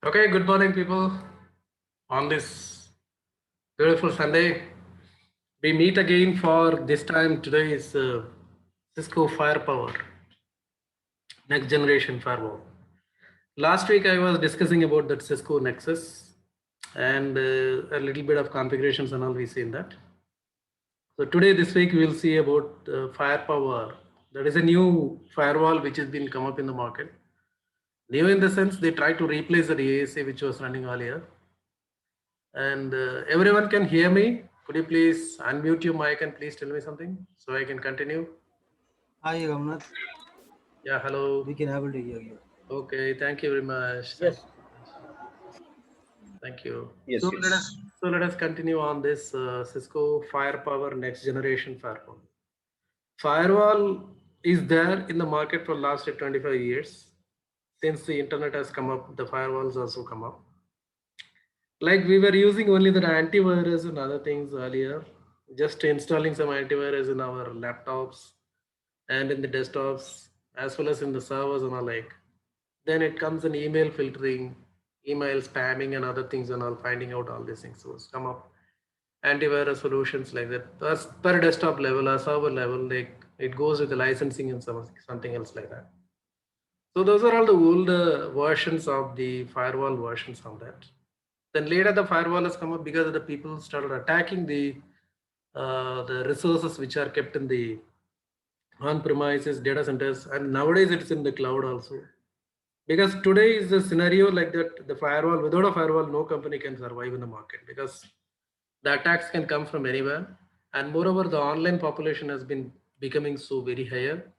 Okay, good morning, people. On this beautiful Sunday, we meet again for this time. Today is Cisco Firepower, next generation firewall. Last week, I was discussing about that Cisco Nexus and a little bit of configurations and all we see in that. So today, this week, we will see about Firepower. That is a new firewall which has been come up in the market. New in the sense they try to replace the ASA which was running earlier. And everyone can hear me. Could you please unmute your mic and please tell me something so I can continue? Hi, Ramnath. Yeah, hello. We can able to hear you. Okay, thank you very much. Thank Yes. you very much. Thank you. Yes, So let us continue on this Cisco Firepower next generation firewall. Firewall is there in the market for last 25 years. Since the internet has come up, the firewalls also come up. Like we were using only the antivirus and other things earlier, just installing some antivirus in our laptops and in the desktops as well as in the servers and all like. Then it comes an email filtering, email spamming and other things and all, finding out all these things. So it's come up antivirus solutions like that. Per desktop level or server level, like it goes with the licensing and something else like that. So those are all the old versions of the firewall versions on that. Then later the firewall has come up because the people started attacking the resources which are kept in the on-premises data centers, and nowadays it's in the cloud also. Because today is the scenario like that, the firewall, without a firewall, no company can survive in the market because the attacks can come from anywhere. And moreover, the online population has been becoming so very higher.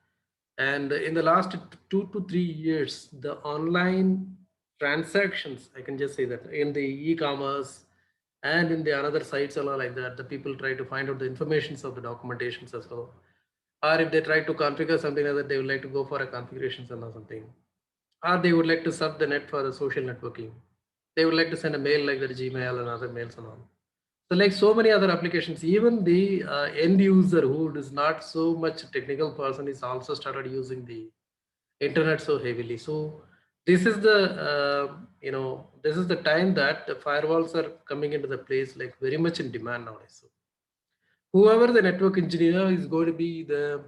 And in the last 2 to 3 years, the online transactions, I can just say that in the e-commerce and in the another sites and all like that, the people try to find out the informations of the documentations as well. Or if they try to configure something like that, they would like to go for a configurations or something. Or they would like to surf the net for the social networking. They would like to send a mail like the Gmail and other mails and all. So like so many other applications, even the end user who is not so much technical person is also started using the internet so heavily. So this is the this is the time that the firewalls are coming into the place like very much in demand nowadays. So whoever the network engineer is going to be the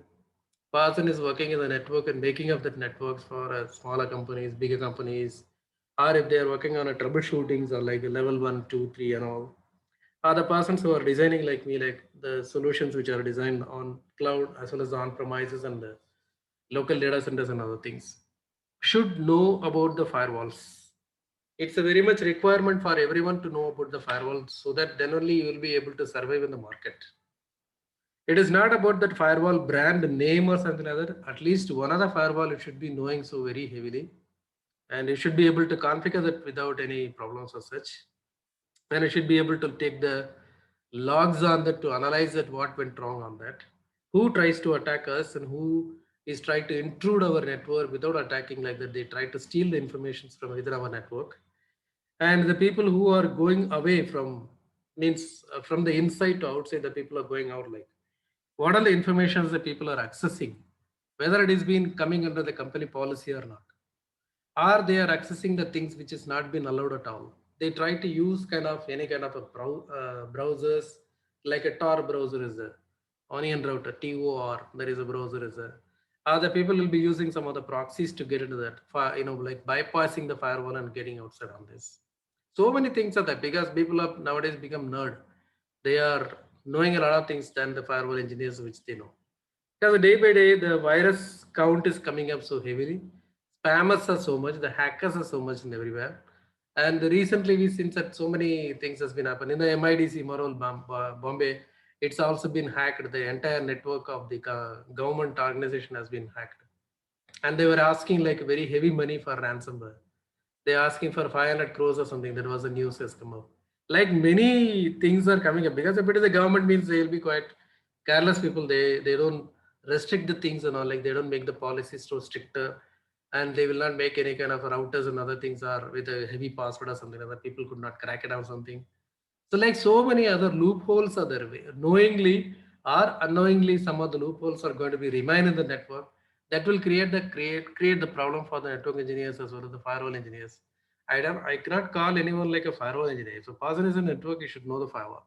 person is working in the network and making up that networks for smaller companies, bigger companies, or if they are working on a troubleshootings or like a level 1, 2, 3 and all, are the persons who are designing like me, like the solutions which are designed on cloud as well as on premises and the local data centers and other things, should know about the firewalls. It's a very much requirement for everyone to know about the firewalls so that then only you will be able to survive in the market. It is not about that firewall brand name or something like that. At least one of the firewall you should be knowing so very heavily, and you should be able to configure that without any problems or such. And you should be able to take the logs on that to analyze that what went wrong on that, who tries to attack us and who is trying to intrude our network without attacking like that. They try to steal the information from within our network, and the people who are going away from means from the inside to outside, the people are going out like what are the informations that people are accessing, whether it is being coming under the company policy or not, or they are accessing the things which is not been allowed at all. They try to use kind of any kind of a browsers, like a tor browser is there, onion router tor, there is a browser is there. Other people will be using some of the proxies to get into that like bypassing the firewall and getting outside on this. So many things are there because people have nowadays become nerd. They are knowing a lot of things than the firewall engineers which they know. Because day by day, the virus count is coming up so heavily. Spammers are so much, the hackers are so much in everywhere. And recently, we seen that so many things has been happening. In the MIDC, Morol, Bombay, it's also been hacked. The entire network of the government organization has been hacked. And they were asking like very heavy money for ransomware. They're asking for 500 crores or something. That was a news has come up. Like many things are coming up because if it is the government means they'll be quite careless people. They don't restrict the things and all, like they don't make the policies so stricter, and they will not make any kind of routers and other things are with a heavy password or something like that. People could not crack it or something. So like so many other loopholes are there. Knowingly or unknowingly, some of the loopholes are going to be remain in the network. That will create the problem for the network engineers as well as the firewall engineers. I cannot call anyone like a firewall engineer. If a person is in network, you should know the firewall.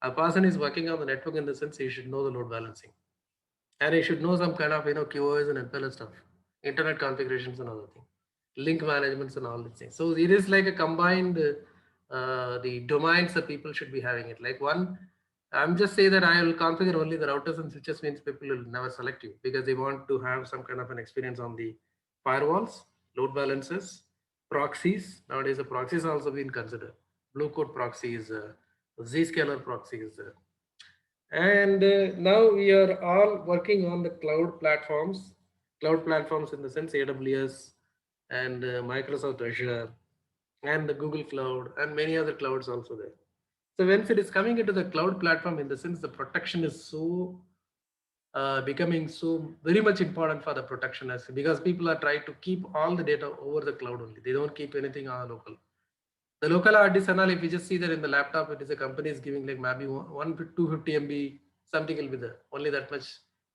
A person is working on the network in the sense he should know the load balancing, and he should know some kind of QoS and MPLS stuff, internet configurations and other things, link managements and all these things. So it is like a combined the domains that people should be having it. Like one, I'm just say that I will configure only the routers and switches means people will never select you because they want to have some kind of an experience on the firewalls, load balancers, proxies. Nowadays the proxies also been considered. Blue code proxies, Zscaler proxies. And now we are all working on the cloud platforms in the sense AWS and Microsoft Azure and the Google Cloud and many other clouds also there. So once it is coming into the cloud platform, in the sense the protection is so becoming so very much important for the protection as because people are trying to keep all the data over the cloud only. They don't keep anything on local. The local hard disk and all, if you just see that in the laptop, it is a company is giving like maybe 250 MB, something will be there. Only that much.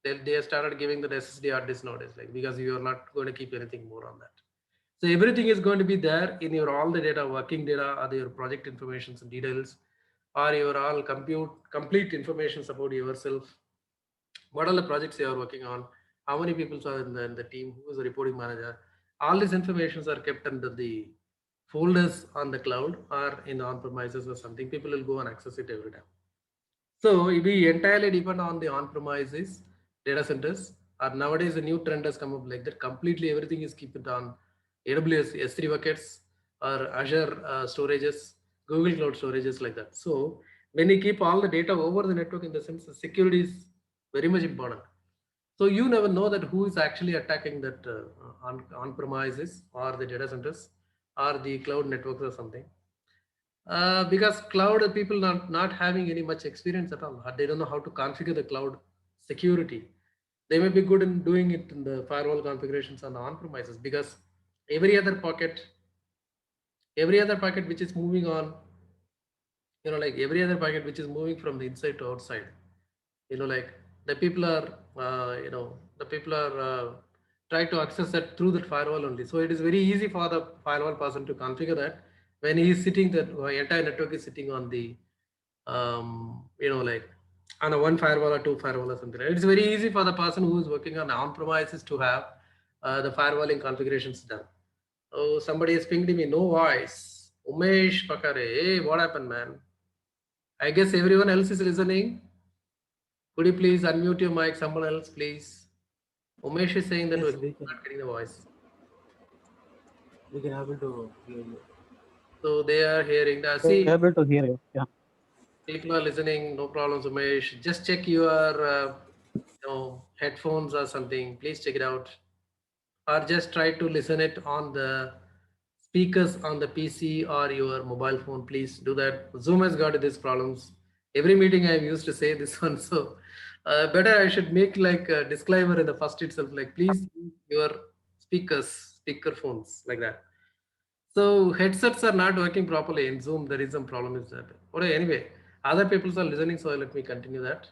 They have started giving the SSD hard disk nowadays, like because you are not going to keep anything more on that. So everything is going to be there in your all the data, working data, or your project informations and details, or your all complete information about yourself. What are the projects you are working on? How many people are in the team? Who is the reporting manager? All these informations are kept under the folders on the cloud or in on-premises or something. People will go and access it every time. So we entirely depend on the on-premises data centers. Or nowadays, the new trend has come up like that. Completely everything is kept it on AWS S3 buckets or Azure storages, Google Cloud storages like that. So when you keep all the data over the network, in the sense the security is very much important. So you never know that who is actually attacking that on-premises or the data centers or the cloud networks or something. Because cloud people not having any much experience at all. They don't know how to configure the cloud security. They may be good in doing it in the firewall configurations on the on-premises because every other packet which is moving on, like every other packet which is moving from the inside to outside, like the people are, the people are trying to access that through that firewall only. So it is very easy for the firewall person to configure that when he is sitting, that entire network is sitting on the, like on a one firewall or two firewall or something. It's very easy for the person who is working on premises to have the firewalling configurations done. Oh, somebody is pinged me, no voice. Umesh Pakare, hey, what happened, man? I guess everyone else is listening. Could you please unmute your mic? Someone else, please. Umesh is saying that Yes, we're not getting the voice. we can able to hear you. So they are hearing that. We're See, able to hear you. Yeah. people are listening. No problems, Umesh. Just check your headphones or something. Please check it out. Or just try to listen it on the speakers on the PC or your mobile phone. Please do that. Zoom has got these problems. Every meeting I used to say this one. So better I should make like a disclaimer in the first itself, like please use your speaker phones like that. So headsets are not working properly in Zoom. There is some problem is that. Okay, anyway, other people are listening, so let me continue that.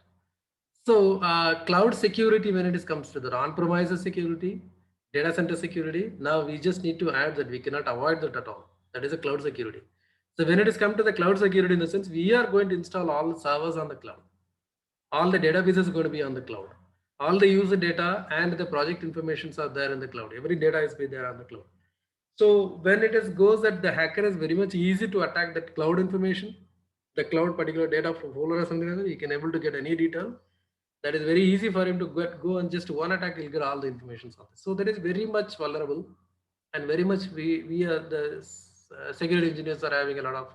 So cloud security, when it comes to the on-premises security, data center security, now we just need to add that we cannot avoid that at all. That is a cloud security. So when it is come to the cloud security, in the sense we are going to install all the servers on the cloud. All the databases are going to be on the cloud. All the user data and the project informations are there in the cloud. Every data is be there on the cloud. So when it is goes that the hacker is very much easy to attack that cloud information, the cloud particular data from folder or something like that, he can able to get any detail. That is very easy for him to go and just one attack, he'll get all the information on this. So that is very much vulnerable, and very much we are the security engineers are having a lot of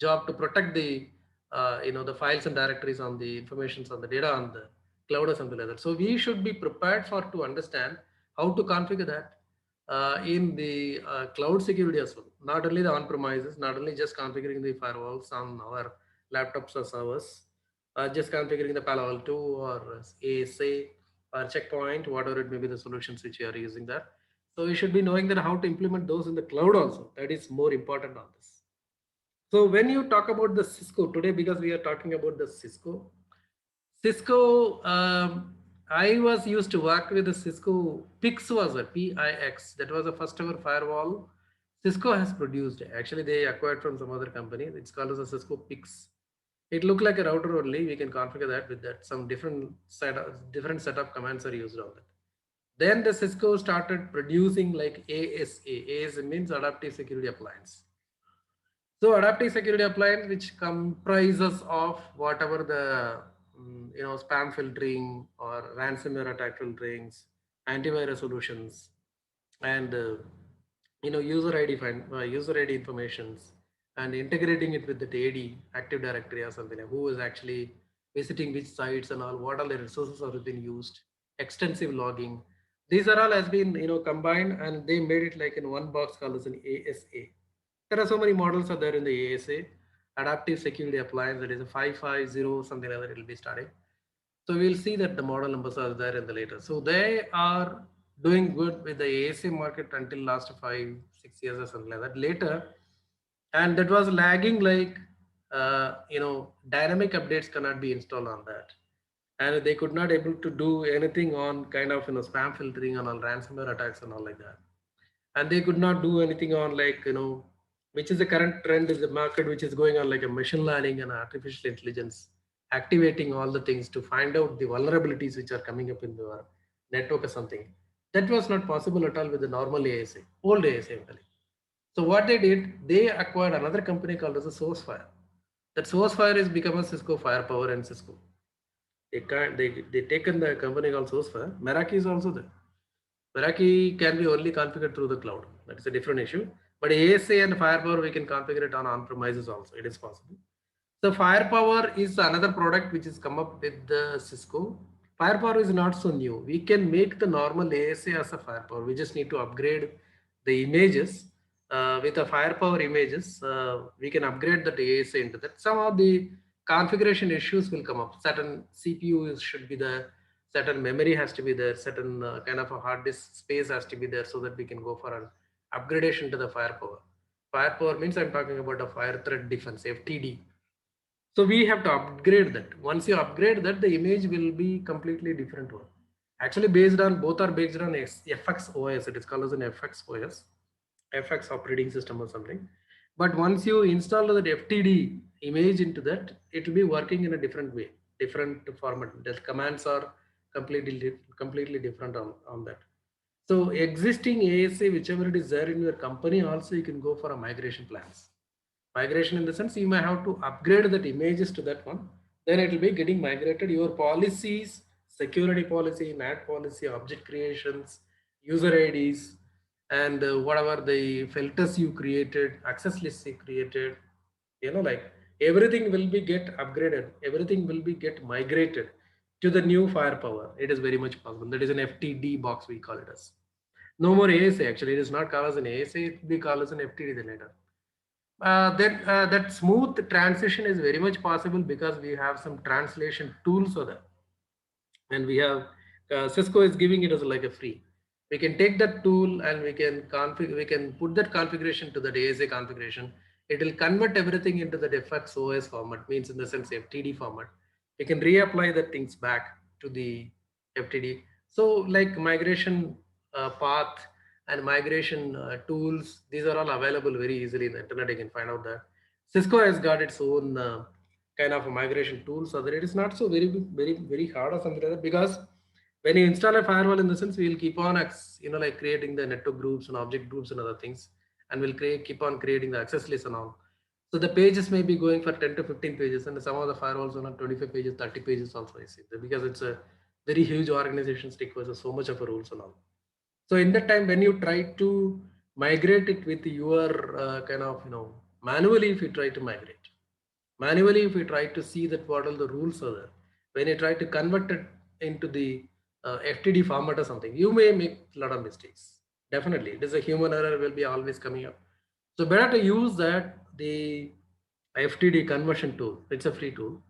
job to protect the the files and directories on the informations on the data on the cloud or something like that. So we should be prepared for to understand how to configure that in the cloud security as well. Not only the on-premises, not only just configuring the firewalls on our laptops or servers, just configuring the Palo Alto or ASA or Checkpoint, whatever it may be the solutions which you are using there. So you should be knowing that how to implement those in the cloud also. That is more important on this. So when you talk about the Cisco today, because we are talking about the Cisco, I was used to work with the Cisco PIX was a PIX. That was the first ever firewall Cisco has produced. Actually, they acquired from some other company. It's called as a Cisco Pix. It looked like a router only. We can configure that with that. Some different set of commands are used on that. Then the Cisco started producing like ASA. ASA means Adaptive Security Appliance. So adaptive security appliance, which comprises of whatever the spam filtering or ransomware attack filterings, antivirus solutions, and user ID user ID informations, and integrating it with the AD Active Directory or something like who is actually visiting which sites and all, what all the resources have been used, extensive logging. These are all has been combined, and they made it like in one box called as an ASA. There are so many models are there in the ASA, adaptive security appliance. That is a 550 something like that. It will be starting. So we'll see that the model numbers are there in the later. So they are doing good with the ASA market until last 5-6 years or something like that. Later, and that was lagging like dynamic updates cannot be installed on that, and they could not able to do anything on kind of spam filtering and all ransomware attacks and all like that, and they could not do anything on like which is the current trend is the market which is going on like a machine learning and artificial intelligence, activating all the things to find out the vulnerabilities which are coming up in the network or something. That was not possible at all with the normal ASA, old ASA only. So what they did, they acquired another company called as a SourceFire. That SourceFire is become a Cisco Firepower and Cisco. They taken the company called SourceFire. Meraki is also there. Meraki can be only configured through the cloud. That is a different issue. But ASA and Firepower, we can configure it on premises also. It is possible. So Firepower is another product which is come up with the Cisco. Firepower is not so new. We can make the normal ASA as a Firepower. We just need to upgrade the images with the Firepower images. We can upgrade that ASA into that. Some of the configuration issues will come up. Certain CPU should be there, certain memory has to be there, certain kind of a hard disk space has to be there so that we can go for an upgradation to the Firepower. Firepower means I'm talking about a fire threat defense, FTD. So we have to upgrade that. Once you upgrade that, the image will be completely different one. Actually, both are based on FX OS. It is called as an FX OS, FX operating system or something. But once you install the FTD image into that, it will be working in a different way, different format. The commands are completely different on that. So existing ASA, whichever it is there in your company, also you can go for a migration plans. Migration in the sense you may have to upgrade that images to that one. Then it will be getting migrated. Your policies, security policy, NAT policy, object creations, user IDs, and whatever the filters you created, access lists you created, like everything will be get upgraded. Everything will be get migrated to the new Firepower. It is very much possible. That is an FTD box we call it as. No more ASA actually. It is not called as an ASA. It will be called as an FTD then later. That smooth transition is very much possible because we have some translation tools for that, and we have Cisco is giving it as like a free. We can take that tool and we can configure. We can put that configuration to the ASA configuration. It will convert everything into the FX OS format, means in the sense FTD format. We can reapply the things back to the FTD. So like migration path and migration tools, these are all available very easily in the internet. You can find out that Cisco has got its own kind of a migration tool, so that it is not so very hard or something like that. Because when you install a firewall, in the sense we will keep on like creating the network groups and object groups and other things, and we'll keep on creating the access list and all. So the pages may be going for 10 to 15 pages, and some of the firewalls are not 25 pages, 30 pages also. I see, because it's a very huge organization, requires so much of a rules and all. So in that time, when you try to migrate it with your kind of manually, if you try to migrate manually, if you try to see that what all the rules are there, when you try to convert it into the FTD format or something, you may make a lot of mistakes. Definitely, it is a human error will be always coming up. So better to use that the FTD conversion tool. It's a free tool.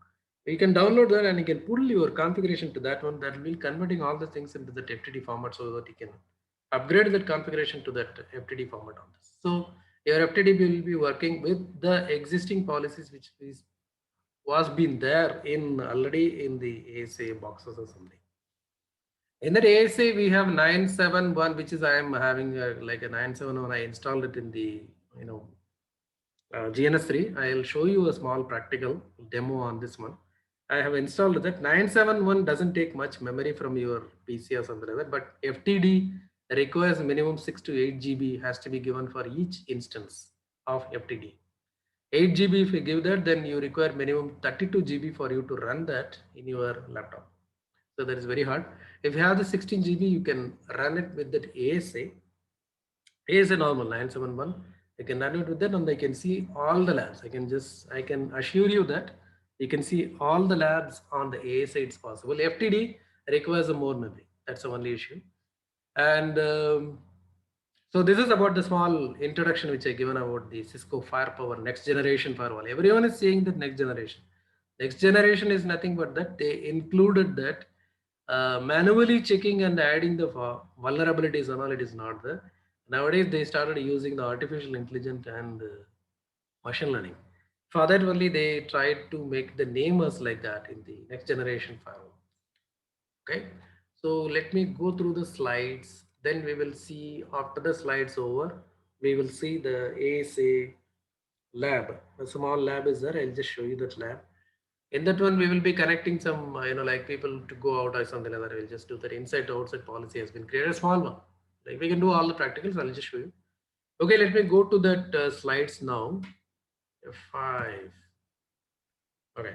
You can download that and you can put your configuration to that one. That will converting all the things into the FTD format so that you can upgrade that configuration to that FTD format on this. So your FTD will be working with the existing policies which was been there in already in the ASA boxes or something. In that ASA, we have 971, which is I am having like a 971. I installed it in the GNS3. I'll show you a small practical demo on this one. I have installed that. 971 doesn't take much memory from your PC or something like that, but FTD requires minimum 6 to 8 GB has to be given for each instance of FTD. 8 GB, if you give that, then you require minimum 32 GB for you to run that in your laptop. So that is very hard. If you have the 16 GB, you can run it with that ASA. ASA normal 971. I can run it with that and I can see all the labs. I can assure you that you can see all the labs on the ASA. It's possible. FTD requires a more memory. That's the only issue. And so this is about the small introduction which I given about the Cisco Firepower next generation firewall. Everyone is saying that next generation. Next generation is nothing but that they included that manually checking and adding the vulnerabilities and all. It is not there. Nowadays they started using the artificial intelligence and machine learning. For that only they tried to make the namers like that in the next generation firewall. Okay, so let me go through the slides. Then we will see after the slides over, we will see the ASA lab. A small lab is there. I'll just show you that lab. In that one, we will be connecting some, like people to go out or something like that. We'll just do that. Inside to outside policy has been created, a small one. Like we can do all the practicals. I'll just show you. Okay, let me go to that slides now. F5. Okay.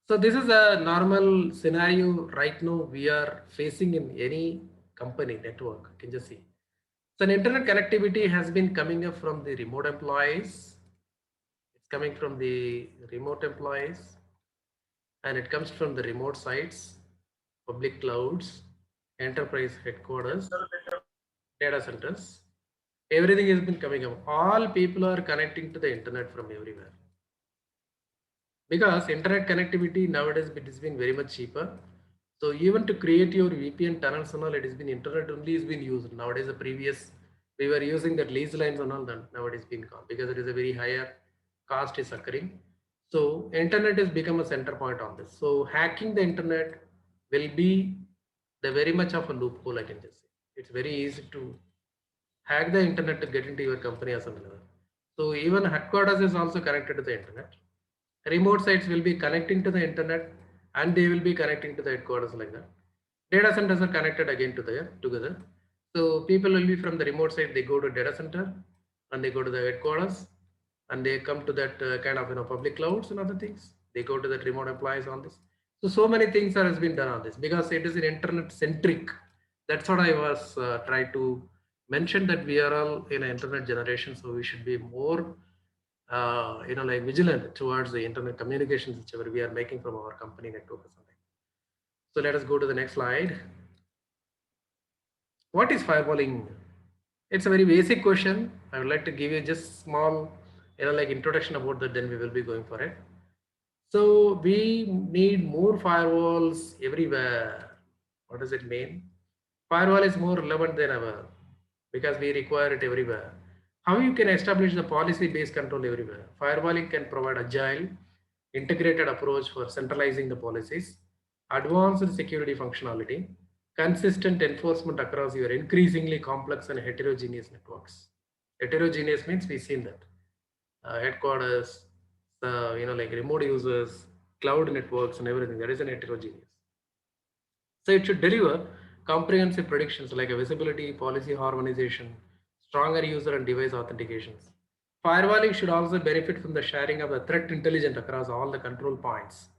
So this is a normal scenario right now we are facing in any company network. You can just see. So an internet connectivity has been coming up from the remote employees. It's coming from the remote employees and it comes from the remote sites, public clouds, enterprise headquarters, data centers. Everything has been coming up. All people are connecting to the internet from everywhere. Because internet connectivity nowadays it has been very much cheaper. So even to create your VPN tunnels and all, it has been internet only has been used. Nowadays the previous we were using that lease lines and all that nowadays been gone because it is a very higher cost is occurring. So internet has become a center point on this. So hacking the internet will be the very much of a loophole, I can just say. It's very easy to hack the internet to get into your company or something like that. So even headquarters is also connected to the internet. Remote sites will be connecting to the internet and they will be connecting to the headquarters like that. Data centers are connected again to the together. So people will be from the remote site, they go to data center and they go to the headquarters and they come to that kind of public clouds and other things. They go to that remote employees on this. So many things has been done on this because it is an internet centric. That's what I was trying to mention, that we are all in an internet generation, so we should be more like vigilant towards the internet communications whichever we are making from our company network or something. So let us go to the next slide. What is firewalling? It's a very basic question. I would like to give you just small like introduction about that, then we will be going for it. So we need more firewalls everywhere. What does it mean? Firewall is more relevant than ever because we require it everywhere. How you can establish the policy-based control everywhere? Firewalling can provide agile, integrated approach for centralizing the policies, advanced security functionality, consistent enforcement across your increasingly complex and heterogeneous networks. Heterogeneous means we've seen that headquarters, like remote users, cloud networks, and everything. That is an heterogeneous. So it should deliver comprehensive predictions like a visibility, policy harmonization, stronger user and device authentications. Firewalling should also benefit from the sharing of the threat intelligence across all the control points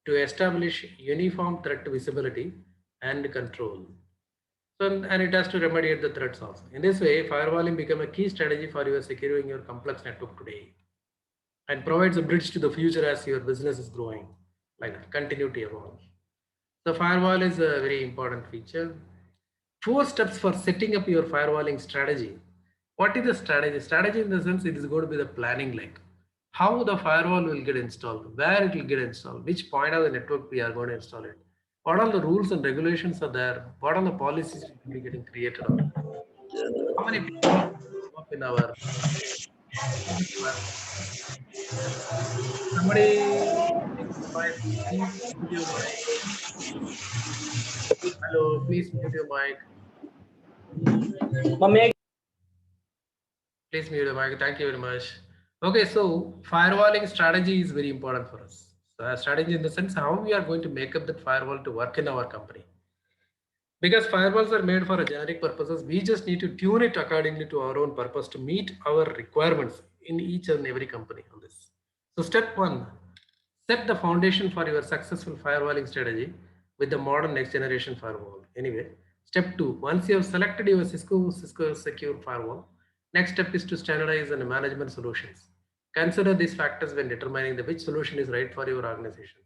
to establish uniform threat visibility and control. So, and it has to remediate the threats also. In this way, firewalling become a key strategy for your securing your complex network today and provides a bridge to the future as your business is growing, like that, continue to evolve. The firewall is a very important feature. 4 steps for setting up your firewalling strategy. What is the strategy? Strategy in the sense it is going to be the planning, like how the firewall will get installed, where it will get installed, which point of the network we are going to install it. What all the rules and regulations are there? What are the policies will be getting created on? How many people work in our somebody? Please mute your mic. Hello, please mute your mic. Please mute your mic. Thank you very much. Okay, so firewalling strategy is very important for us. So, strategy in the sense how we are going to make up that firewall to work in our company. Because firewalls are made for a generic purposes, we just need to tune it accordingly to our own purpose to meet our requirements in each and every company on this. So step one, set the foundation for your successful firewalling strategy with the modern next generation firewall. Anyway, step two, once you have selected your Cisco secure firewall, next step is to standardize and management solutions. Consider these factors when determining which solution is right for your organization.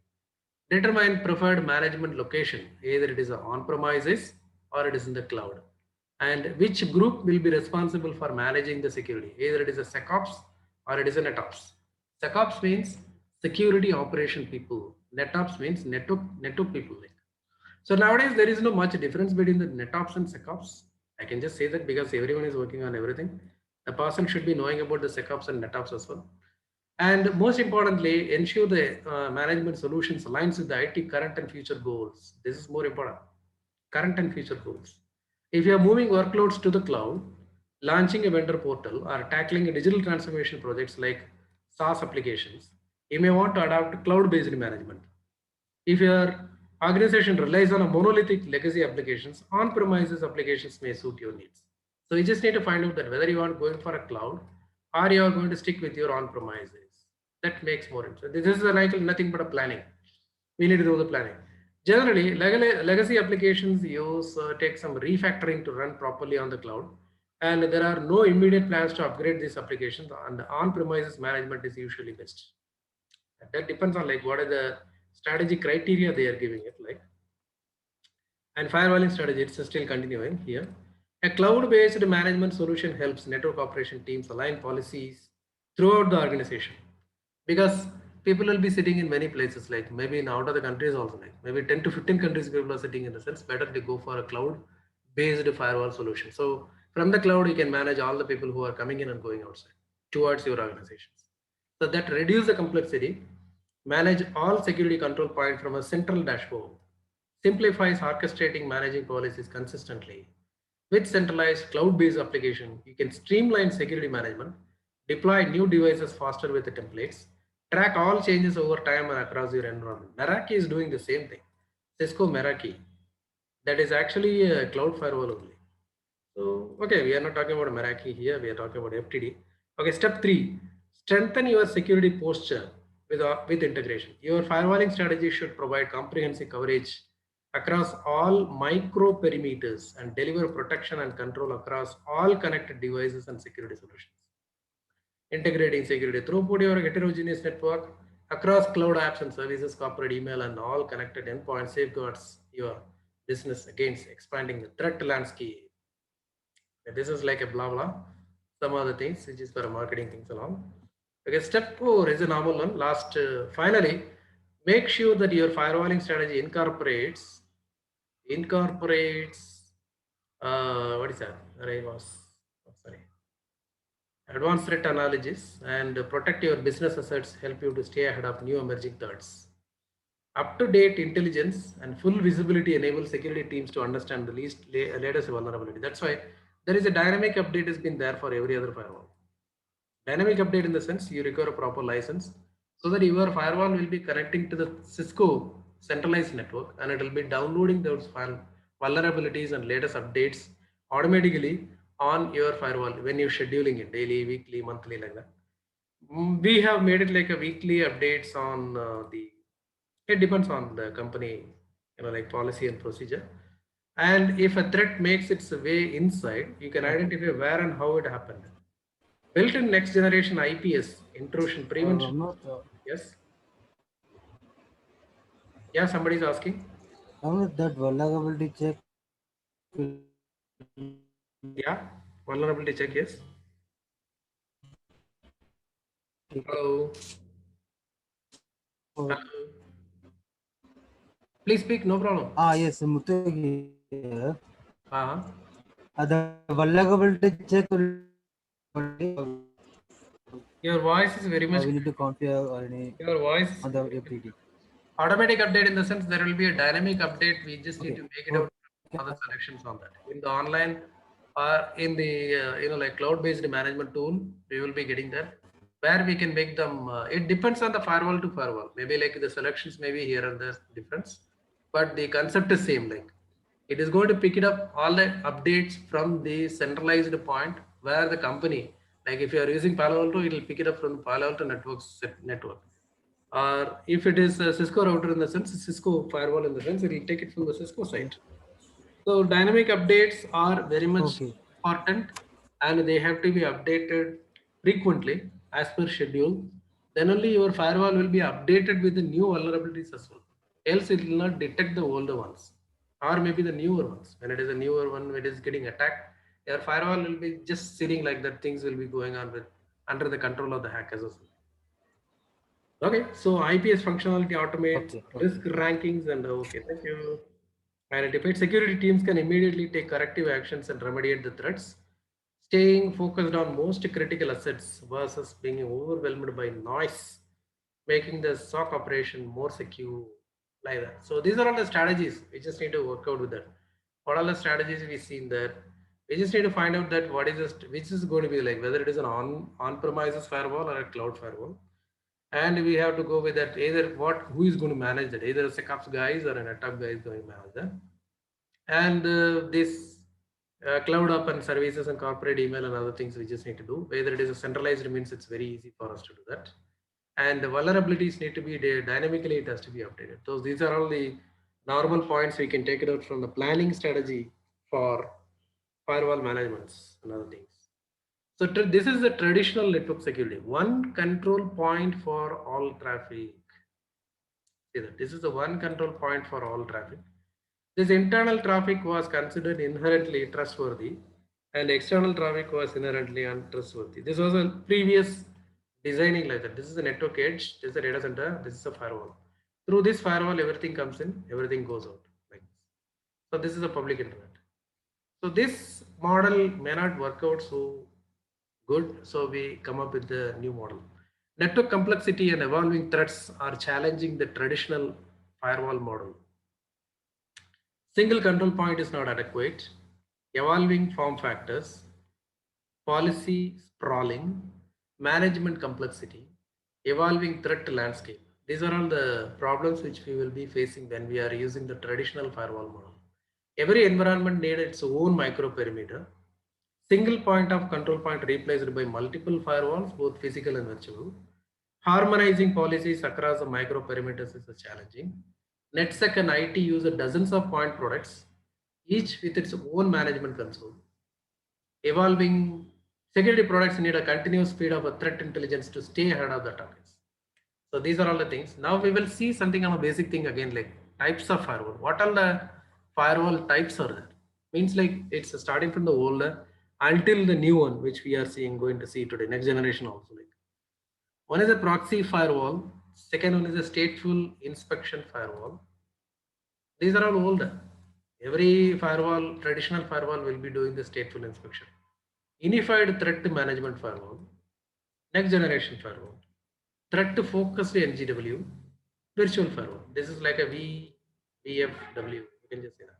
Determine preferred management location, either it is on premises or it is in the cloud. And which group will be responsible for managing the security, either it is a SecOps or it is a NetOps. SecOps means security operation people. NetOps means network people. So nowadays there is no much difference between the NetOps and SecOps. I can just say that because everyone is working on everything. The person should be knowing about the SecOps and NetOps as well. And most importantly, ensure the management solutions aligns with the IT current and future goals. This is more important. Current and future goals. If you are moving workloads to the cloud, launching a vendor portal, or tackling a digital transformation projects like SaaS applications, you may want to adopt cloud-based management. If your organization relies on a monolithic legacy applications, on-premises applications may suit your needs. So you just need to find out that whether you are going for a cloud or you are going to stick with your on-premises. That makes more sense. This is like nothing but a planning. We need to do the planning. Generally, legacy applications use take some refactoring to run properly on the cloud, and there are no immediate plans to upgrade these applications. And on-premises management is usually best. That depends on like what are the strategy criteria they are giving it like. And firewalling strategy, it's still continuing here. A cloud-based management solution helps network operation teams align policies throughout the organization, because people will be sitting in many places, like maybe in out of the countries also, like maybe 10 to 15 countries people are sitting in the sense, better to go for a cloud-based firewall solution. So from the cloud, you can manage all the people who are coming in and going outside towards your organizations. So that reduce the complexity, manage all security control point from a central dashboard, simplifies orchestrating managing policies consistently. With centralized cloud-based application, you can streamline security management, deploy new devices faster with the templates, track all changes over time and across your environment. Meraki is doing the same thing. Cisco Meraki, that is actually a cloud firewall only. So, okay, we are not talking about Meraki here, we are talking about FTD. Okay, step 3, strengthen your security posture with integration. Your firewalling strategy should provide comprehensive coverage across all micro perimeters and deliver protection and control across all connected devices and security solutions. Integrating security throughput your heterogeneous network across cloud apps and services, corporate email, and all connected endpoints safeguards your business against expanding the threat landscape. This is like a blah blah. Some other things which is for marketing things along. Okay, step 4 is a normal one. Last, finally, make sure that your firewalling strategy incorporates what is that? Sorry. Advanced threat analysis and protect your business assets help you to stay ahead of new emerging threats. Up-to-date intelligence and full visibility enable security teams to understand the latest vulnerability. That's why there is a dynamic update has been there for every other firewall. Dynamic update in the sense you require a proper license so that your firewall will be connecting to the Cisco centralized network and it will be downloading those vulnerabilities and latest updates automatically on your firewall when you're scheduling it daily, weekly, monthly, like that. We have made it like a weekly updates on it depends on the company, like policy and procedure. And if a threat makes its way inside, you can identify where and how it happened. Built-in next generation IPS intrusion prevention. Yes. Yeah, somebody's asking. That vulnerability check. Yeah, vulnerability check. Yes. Hello. Hello. Please speak. No problem. Yes, Muthu here. Uh-huh. The vulnerability check. Your voice is very much. We need to configure or any Your voice. on the FTD. Automatic update in the sense there will be a dynamic update. We just need to make it out other selections on that. In the online or in the like cloud-based management tool, we will be getting that where we can make them. It depends on the firewall to firewall. Maybe like the selections maybe here and there difference, but the concept is same. Like it is going to pick it up all the updates from the centralized point where the company, like if you are using Palo Alto, it will pick it up from the Palo Alto network. Or if it is a Cisco router in the sense, Cisco firewall in the sense, it will take it from the Cisco side. So dynamic updates are very much Okay. important and they have to be updated frequently as per schedule. Then only your firewall will be updated with the new vulnerabilities as well. Else it will not detect the older ones or maybe the newer ones. When it is a newer one, it is getting attacked, your firewall will be just sitting like that. Things will be going on with under the control of the hackers as well. Okay, so IPS functionality automates Okay. risk rankings and okay, thank you. And it depends. Security teams can immediately take corrective actions and remediate the threats, staying focused on most critical assets versus being overwhelmed by noise, making the SOC operation more secure like that. So these are all the strategies. We just need to work out with that. What are the strategies we see in there? We just need to find out that what is just which is going to be like whether it is an on-premises firewall or a cloud firewall, and we have to go with that either who is going to manage that, either a SecOps guys or a NetApp guy is going to manage that. And this cloud up and services and corporate email and other things we just need to do. Whether it is a centralized means it's very easy for us to do that. And the vulnerabilities need to be dynamically, it has to be updated. So these are all the normal points we can take it out from the planning strategy for firewall managements and other things. So this is the traditional network security. One control point for all traffic. See that this is the one control point for all traffic. This internal traffic was considered inherently trustworthy and external traffic was inherently untrustworthy. This was a previous designing like that. This is the network edge, this is the data center, this is a firewall. Through this firewall, everything comes in, everything goes out like this. So this is a public internet. So this model may not work out so good. So we come up with the new model. Network complexity and evolving threats are challenging the traditional firewall model. Single control point is not adequate. Evolving form factors, policy sprawling, management complexity, evolving threat landscape. These are all the problems which we will be facing when we are using the traditional firewall model. Every environment needs its own micro perimeter. Single point of control point replaced by multiple firewalls, both physical and virtual. Harmonizing policies across the micro perimeters is challenging. NetSec and IT use dozens of point products, each with its own management console. Evolving security products need a continuous feed of a threat intelligence to stay ahead of the targets. So these are all the things. Now we will see something on a basic thing again, like types of firewall. What are the firewall types are there? Means like it's starting from the older until the new one, which we are going to see today, next generation also. Like one is a proxy firewall, second one is a stateful inspection firewall. These are all older. Every firewall, traditional firewall will be doing the stateful inspection. Unified threat management firewall, next generation firewall, threat focused NGW, virtual firewall. This is like a VFW. You can just say that.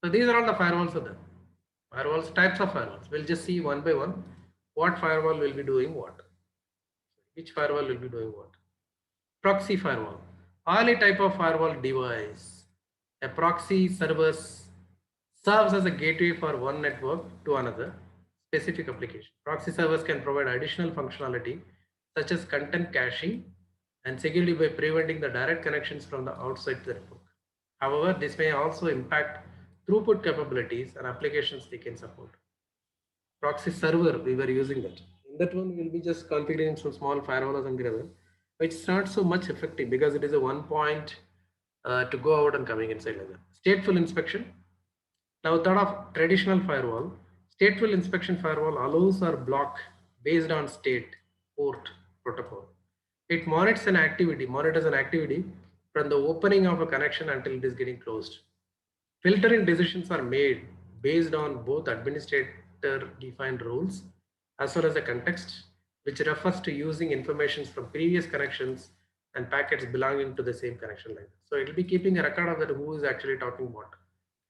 So these are all the firewalls of them. Firewalls, types of firewalls. We'll just see one by one what firewall will be doing what. Which firewall will be doing what. Proxy firewall. All a type of firewall device. A proxy servers serves as a gateway for one network to another specific application. Proxy servers can provide additional functionality such as content caching and security by preventing the direct connections from the outside the network. However, this may also impact throughput capabilities and applications they can support. Proxy server, we were using that. In that one, we'll be just configuring some small firewall or something like that, which is not so much effective because it is a one point to go out and coming inside like that. Stateful inspection. Now, thought of traditional firewall, stateful inspection firewall allows or block based on state port protocol. It monitors an activity from the opening of a connection until it is getting closed. Filtering decisions are made based on both administrator defined rules as well as the context, which refers to using information from previous connections and packets belonging to the same connection line. So it will be keeping a record of that who is actually talking what.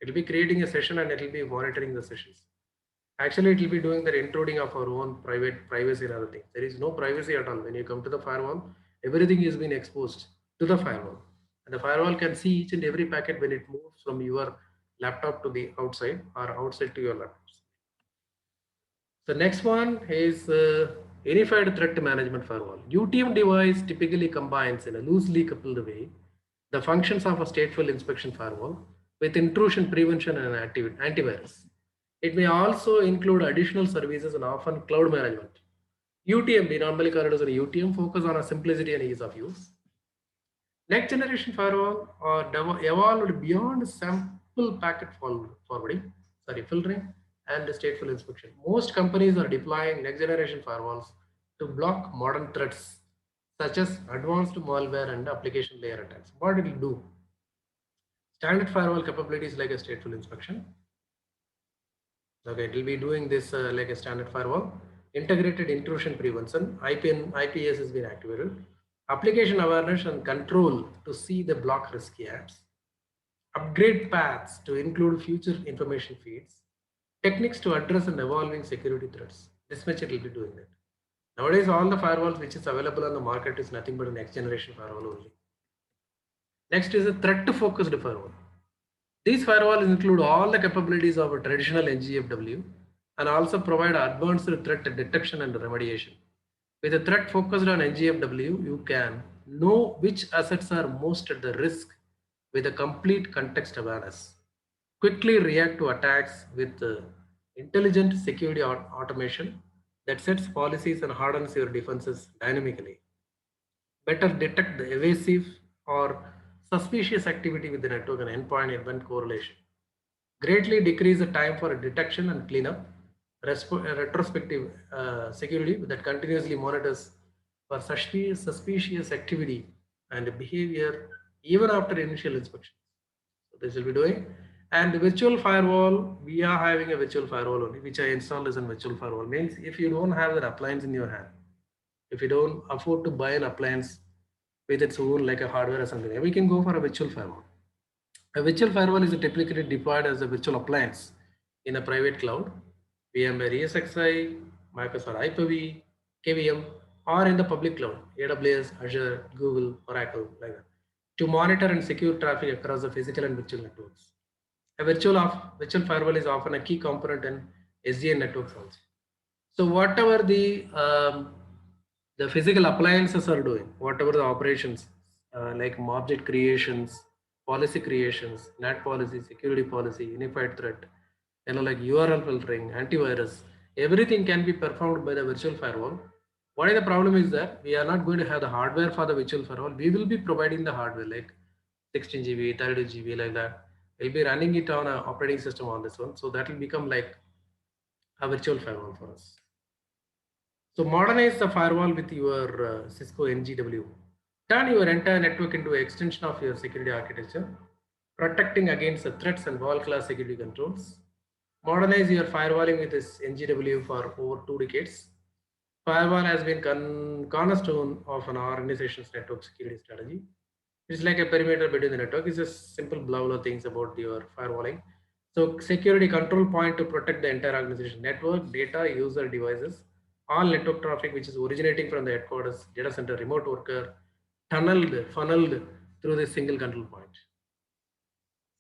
It will be creating a session and it will be monitoring the sessions. Actually, it will be doing the intruding of our own private privacy and other things. There is no privacy at all. When you come to the firewall, everything is being exposed to the firewall. And the firewall can see each and every packet when it moves from your laptop to the outside or outside to your laptops. The next one is Unified Threat Management Firewall. UTM device typically combines in a loosely coupled way the functions of a stateful inspection firewall with intrusion prevention and antivirus. It may also include additional services and often cloud management. UTM, normally called as a UTM, focus on a simplicity and ease of use. Next generation firewall are evolved beyond sample packet forwarding, filtering, and stateful inspection. Most companies are deploying next generation firewalls to block modern threats such as advanced malware and application layer attacks. What it will do? Standard firewall capabilities like a stateful inspection. Okay, it will be doing this like a standard firewall. Integrated intrusion prevention, IPS has been activated. Application awareness and control to see the block risky apps. Upgrade paths to include future information feeds. Techniques to address and evolving security threats. This much it will be doing that. Nowadays, all the firewalls which is available on the market is nothing but a next generation firewall only. Next is a threat focused firewall. These firewalls include all the capabilities of a traditional NGFW and also provide advanced threat detection and remediation. With a threat focused on NGFW, you can know which assets are most at the risk with a complete context awareness. Quickly react to attacks with intelligent security automation that sets policies and hardens your defenses dynamically. Better detect the evasive or suspicious activity with the network and endpoint event correlation. Greatly decrease the time for detection and cleanup. Retrospective security that continuously monitors for suspicious activity and behavior even after initial inspection. So this will be doing. And the virtual firewall, we are having a virtual firewall only, which I installed as a virtual firewall. Means if you don't have that appliance in your hand, if you don't afford to buy an appliance with its own like a hardware or something, we can go for a virtual firewall. A virtual firewall is typically deployed as a virtual appliance in a private cloud, VMware ESXi, Microsoft Hyper-V, KVM, or in the public cloud, AWS, Azure, Google, Oracle, like that, to monitor and secure traffic across the physical and virtual networks. A virtual firewall is often a key component in SDN networks also. So whatever the physical appliances are doing, whatever the operations like object creations, policy creations, NAT policy, security policy, unified threat, like URL filtering, antivirus, everything can be performed by the virtual firewall. What is the problem is that we are not going to have the hardware for the virtual firewall. We will be providing the hardware like 16 GB, 32 GB like that. We'll be running it on an operating system on this one. So that will become like a virtual firewall for us. So modernize the firewall with your Cisco NGW. Turn your entire network into an extension of your security architecture, protecting against the threats and world-class security controls. Modernize your firewalling with this NGW for over 2 decades. Firewall has been cornerstone of an organization's network security strategy. It's like a perimeter between the network. It's just simple blah blah things about your firewalling. So security control point to protect the entire organization network, data, user devices, all network traffic which is originating from the headquarters, data center, remote worker, funneled through this single control point.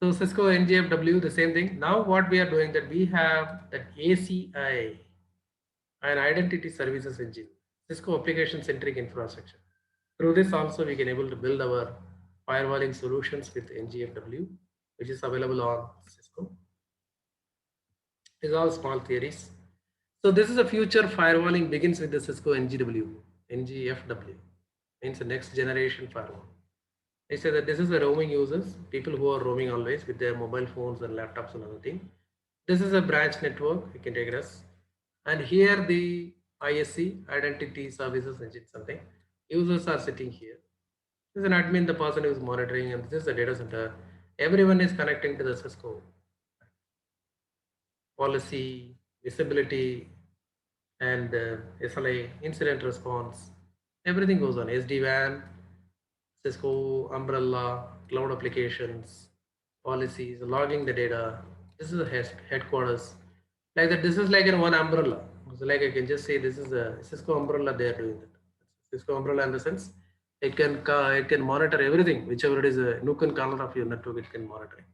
So Cisco NGFW, the same thing. Now what we are doing that we have that ACI, an identity services engine, Cisco application centric infrastructure. Through this also we can able to build our firewalling solutions with NGFW, which is available on Cisco. These are all small theories. So this is a future firewalling begins with the Cisco NGFW, means the next generation firewall. They say that this is the roaming users, people who are roaming always with their mobile phones and laptops and other thing. This is a branch network, you can take it as. And here the ISC, Identity Services Engine something. Users are sitting here. This is an admin, the person who is monitoring, and this is the data center. Everyone is connecting to the Cisco policy, visibility, and SLA, incident response. Everything goes on. SD-WAN, Cisco umbrella, cloud applications, policies, logging the data. This is the headquarters. Like that, this is like in one umbrella. So like I can just say this is a Cisco umbrella. They are doing that. Cisco umbrella in the sense it can monitor everything, whichever it is a nook and corner of your network, it can monitor it.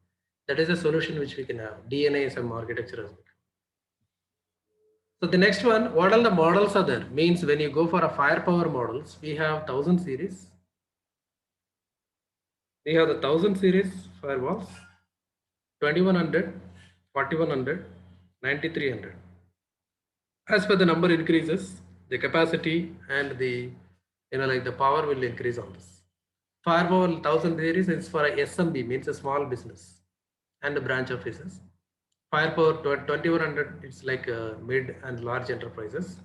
That is a solution which we can have. DNA is some architecture as well. So the next one, what all the models are there? Means when you go for a firepower models, we have 1000 series. We have the 1000 series firewalls, 2100, 4100, 9300. As per the number increases, the capacity and the like the power will increase on this. Firewall 1000 series is for a SMB, means a small business and the branch offices. Firepower 2100, it's like mid and large enterprises.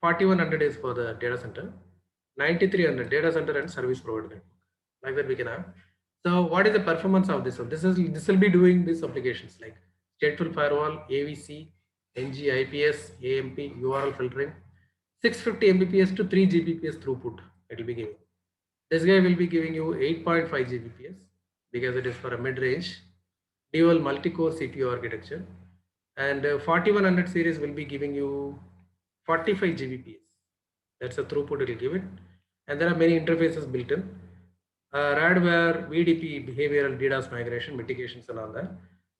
4100 is for the data center. 9300 data center and service provider. Like that we can have. So what is the performance of this one? This will be doing these applications like stateful firewall, AVC, NG, IPS, AMP, URL filtering, 650 Mbps to 3 Gbps throughput. It will be giving. This guy will be giving you 8.5 Gbps because it is for a mid-range dual multi-core CPU architecture, and 4100 series will be giving you 45 Gbps. That's the throughput it will give it, and there are many interfaces built in. Radware, VDP, behavioral DDoS migration, mitigations and all that.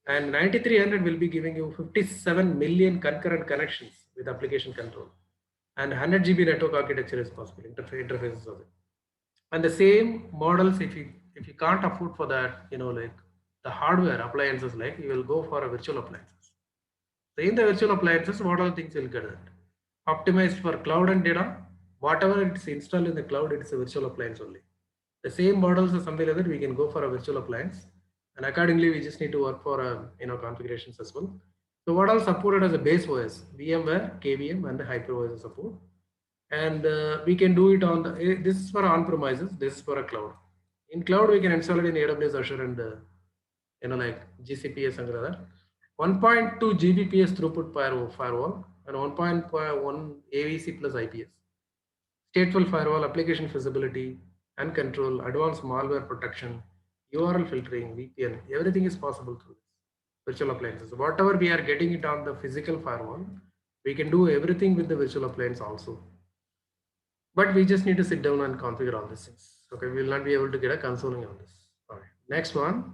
And 9300 will be giving you 57 million concurrent connections with application control. And 100 GB network architecture is possible, interfaces of it. And the same models, if you can't afford for that, like the hardware appliances, like you will go for a virtual appliances. So in the virtual appliances, what all things will get that? Optimized for cloud and data, whatever it's installed in the cloud, it's a virtual appliance only. The same models or something like that, we can go for a virtual appliance, and accordingly we just need to work for configurations as well. So what all supported as a base OS, VMware, KVM, and the HyperOS support, and we can do it on the. This is for on-premises. This is for a cloud. In cloud, we can install it in AWS, Azure, and like GCP and other. 1.2 Gbps throughput firewall and 1.1 AVC plus IPS. Stateful firewall, application feasibility and control, advanced malware protection, URL filtering, VPN, everything is possible through this virtual appliances. Whatever we are getting it on the physical firewall, we can do everything with the virtual appliance also. But we just need to sit down and configure all these things. Okay, we will not be able to get a consoling on this. All right, next one.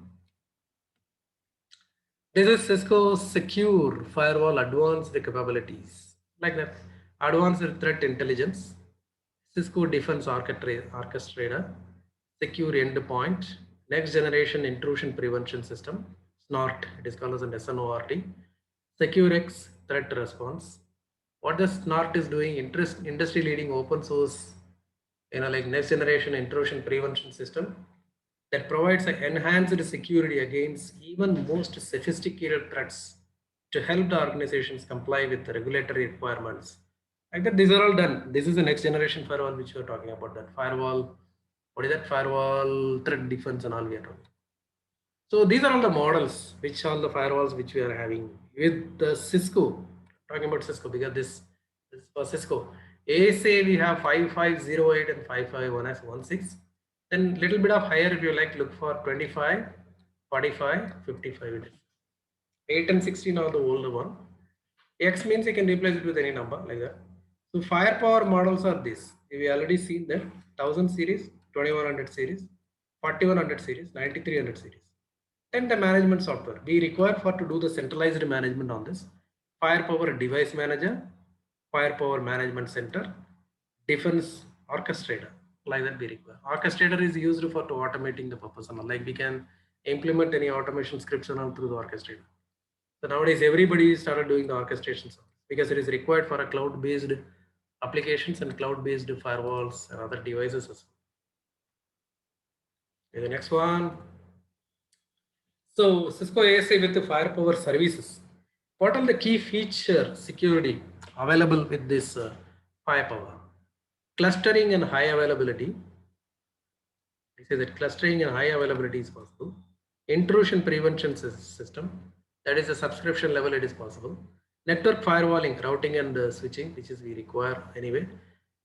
This is Cisco Secure Firewall Advanced Capabilities. Like that, Advanced Threat Intelligence, Cisco Defense Orchestrator, Secure Endpoint, Next Generation Intrusion Prevention System, SNORT, it is called as an SNORT, SecureX Threat Response. What the SNORT is doing, industry leading open source, like next generation intrusion prevention system that provides an enhanced security against even most sophisticated threats to help the organizations comply with the regulatory requirements. Like that, these are all done. This is the next generation firewall which we are talking about. That firewall, what is that? Firewall threat defense and all we are talking. So these are all the models, which all the firewalls which we are having with the Cisco. Talking about Cisco because this is for Cisco. ASA we have 5508 and 55116. Then little bit of higher if you like, look for 25, 45, 55 it is. 8 and 16 are the older one. X means you can replace it with any number like that. So firepower models are this. We already seen that 1000 series, 2100 series, 4100 series, 9300 series. Then the management software. We require for to do the centralized management on this. Firepower device manager, firepower management center, defense orchestrator. Like that we require. Orchestrator is used for to automating the purpose. Like we can implement any automation scripts through the orchestrator. So nowadays everybody started doing the orchestration because it is required for a cloud-based applications and cloud-based firewalls and other devices as well. Okay, the next one. So Cisco ASA with the firepower services. What are the key feature security available with this firepower? Clustering and high availability. I say that clustering and high availability is possible. Intrusion prevention system. That is a subscription level, it is possible. Network firewalling, routing and switching, which is we require anyway.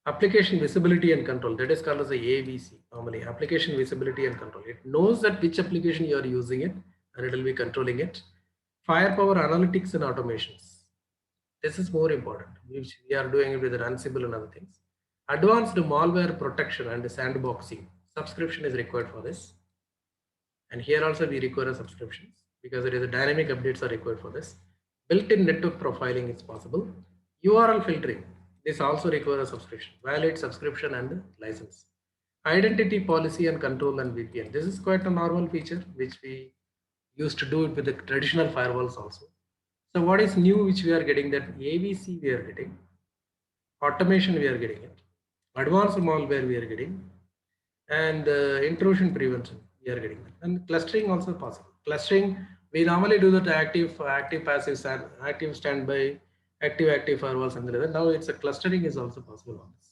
Application visibility and control, that is called as the AVC normally, application visibility and control. It knows that which application you are using it and it will be controlling it. Firepower analytics and automations. This is more important, which we are doing it with Ansible and other things. Advanced malware protection and sandboxing. Subscription is required for this. And here also we require a subscriptions because there is a dynamic updates are required for this. Built-in network profiling is possible. URL filtering. This also requires a subscription. Valid subscription and license. Identity policy and control and VPN. This is quite a normal feature which we used to do it with the traditional firewalls also. So what is new which we are getting, that AVC we are getting, automation we are getting it, advanced malware we are getting, and intrusion prevention we are getting that. And clustering also possible. Clustering, we normally do that active passive active standby, active firewalls and like. Now it's a clustering is also possible on this.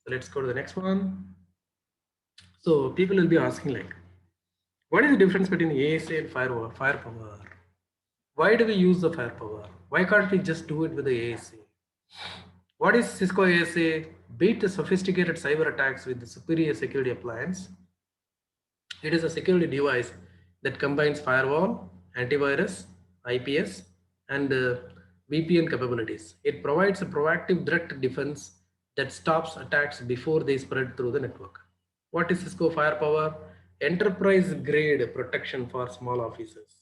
So let's go to the next one. So people will be asking like, what is the difference between ASA and firepower? Why do we use the firepower? Why can't we just do it with the ASA? What is Cisco ASA? Beat the sophisticated cyber attacks with the superior security appliance. It is a security device that combines firewall, antivirus, IPS, and VPN capabilities. It provides a proactive threat defense that stops attacks before they spread through the network. What is Cisco Firepower? Enterprise grade protection for small offices.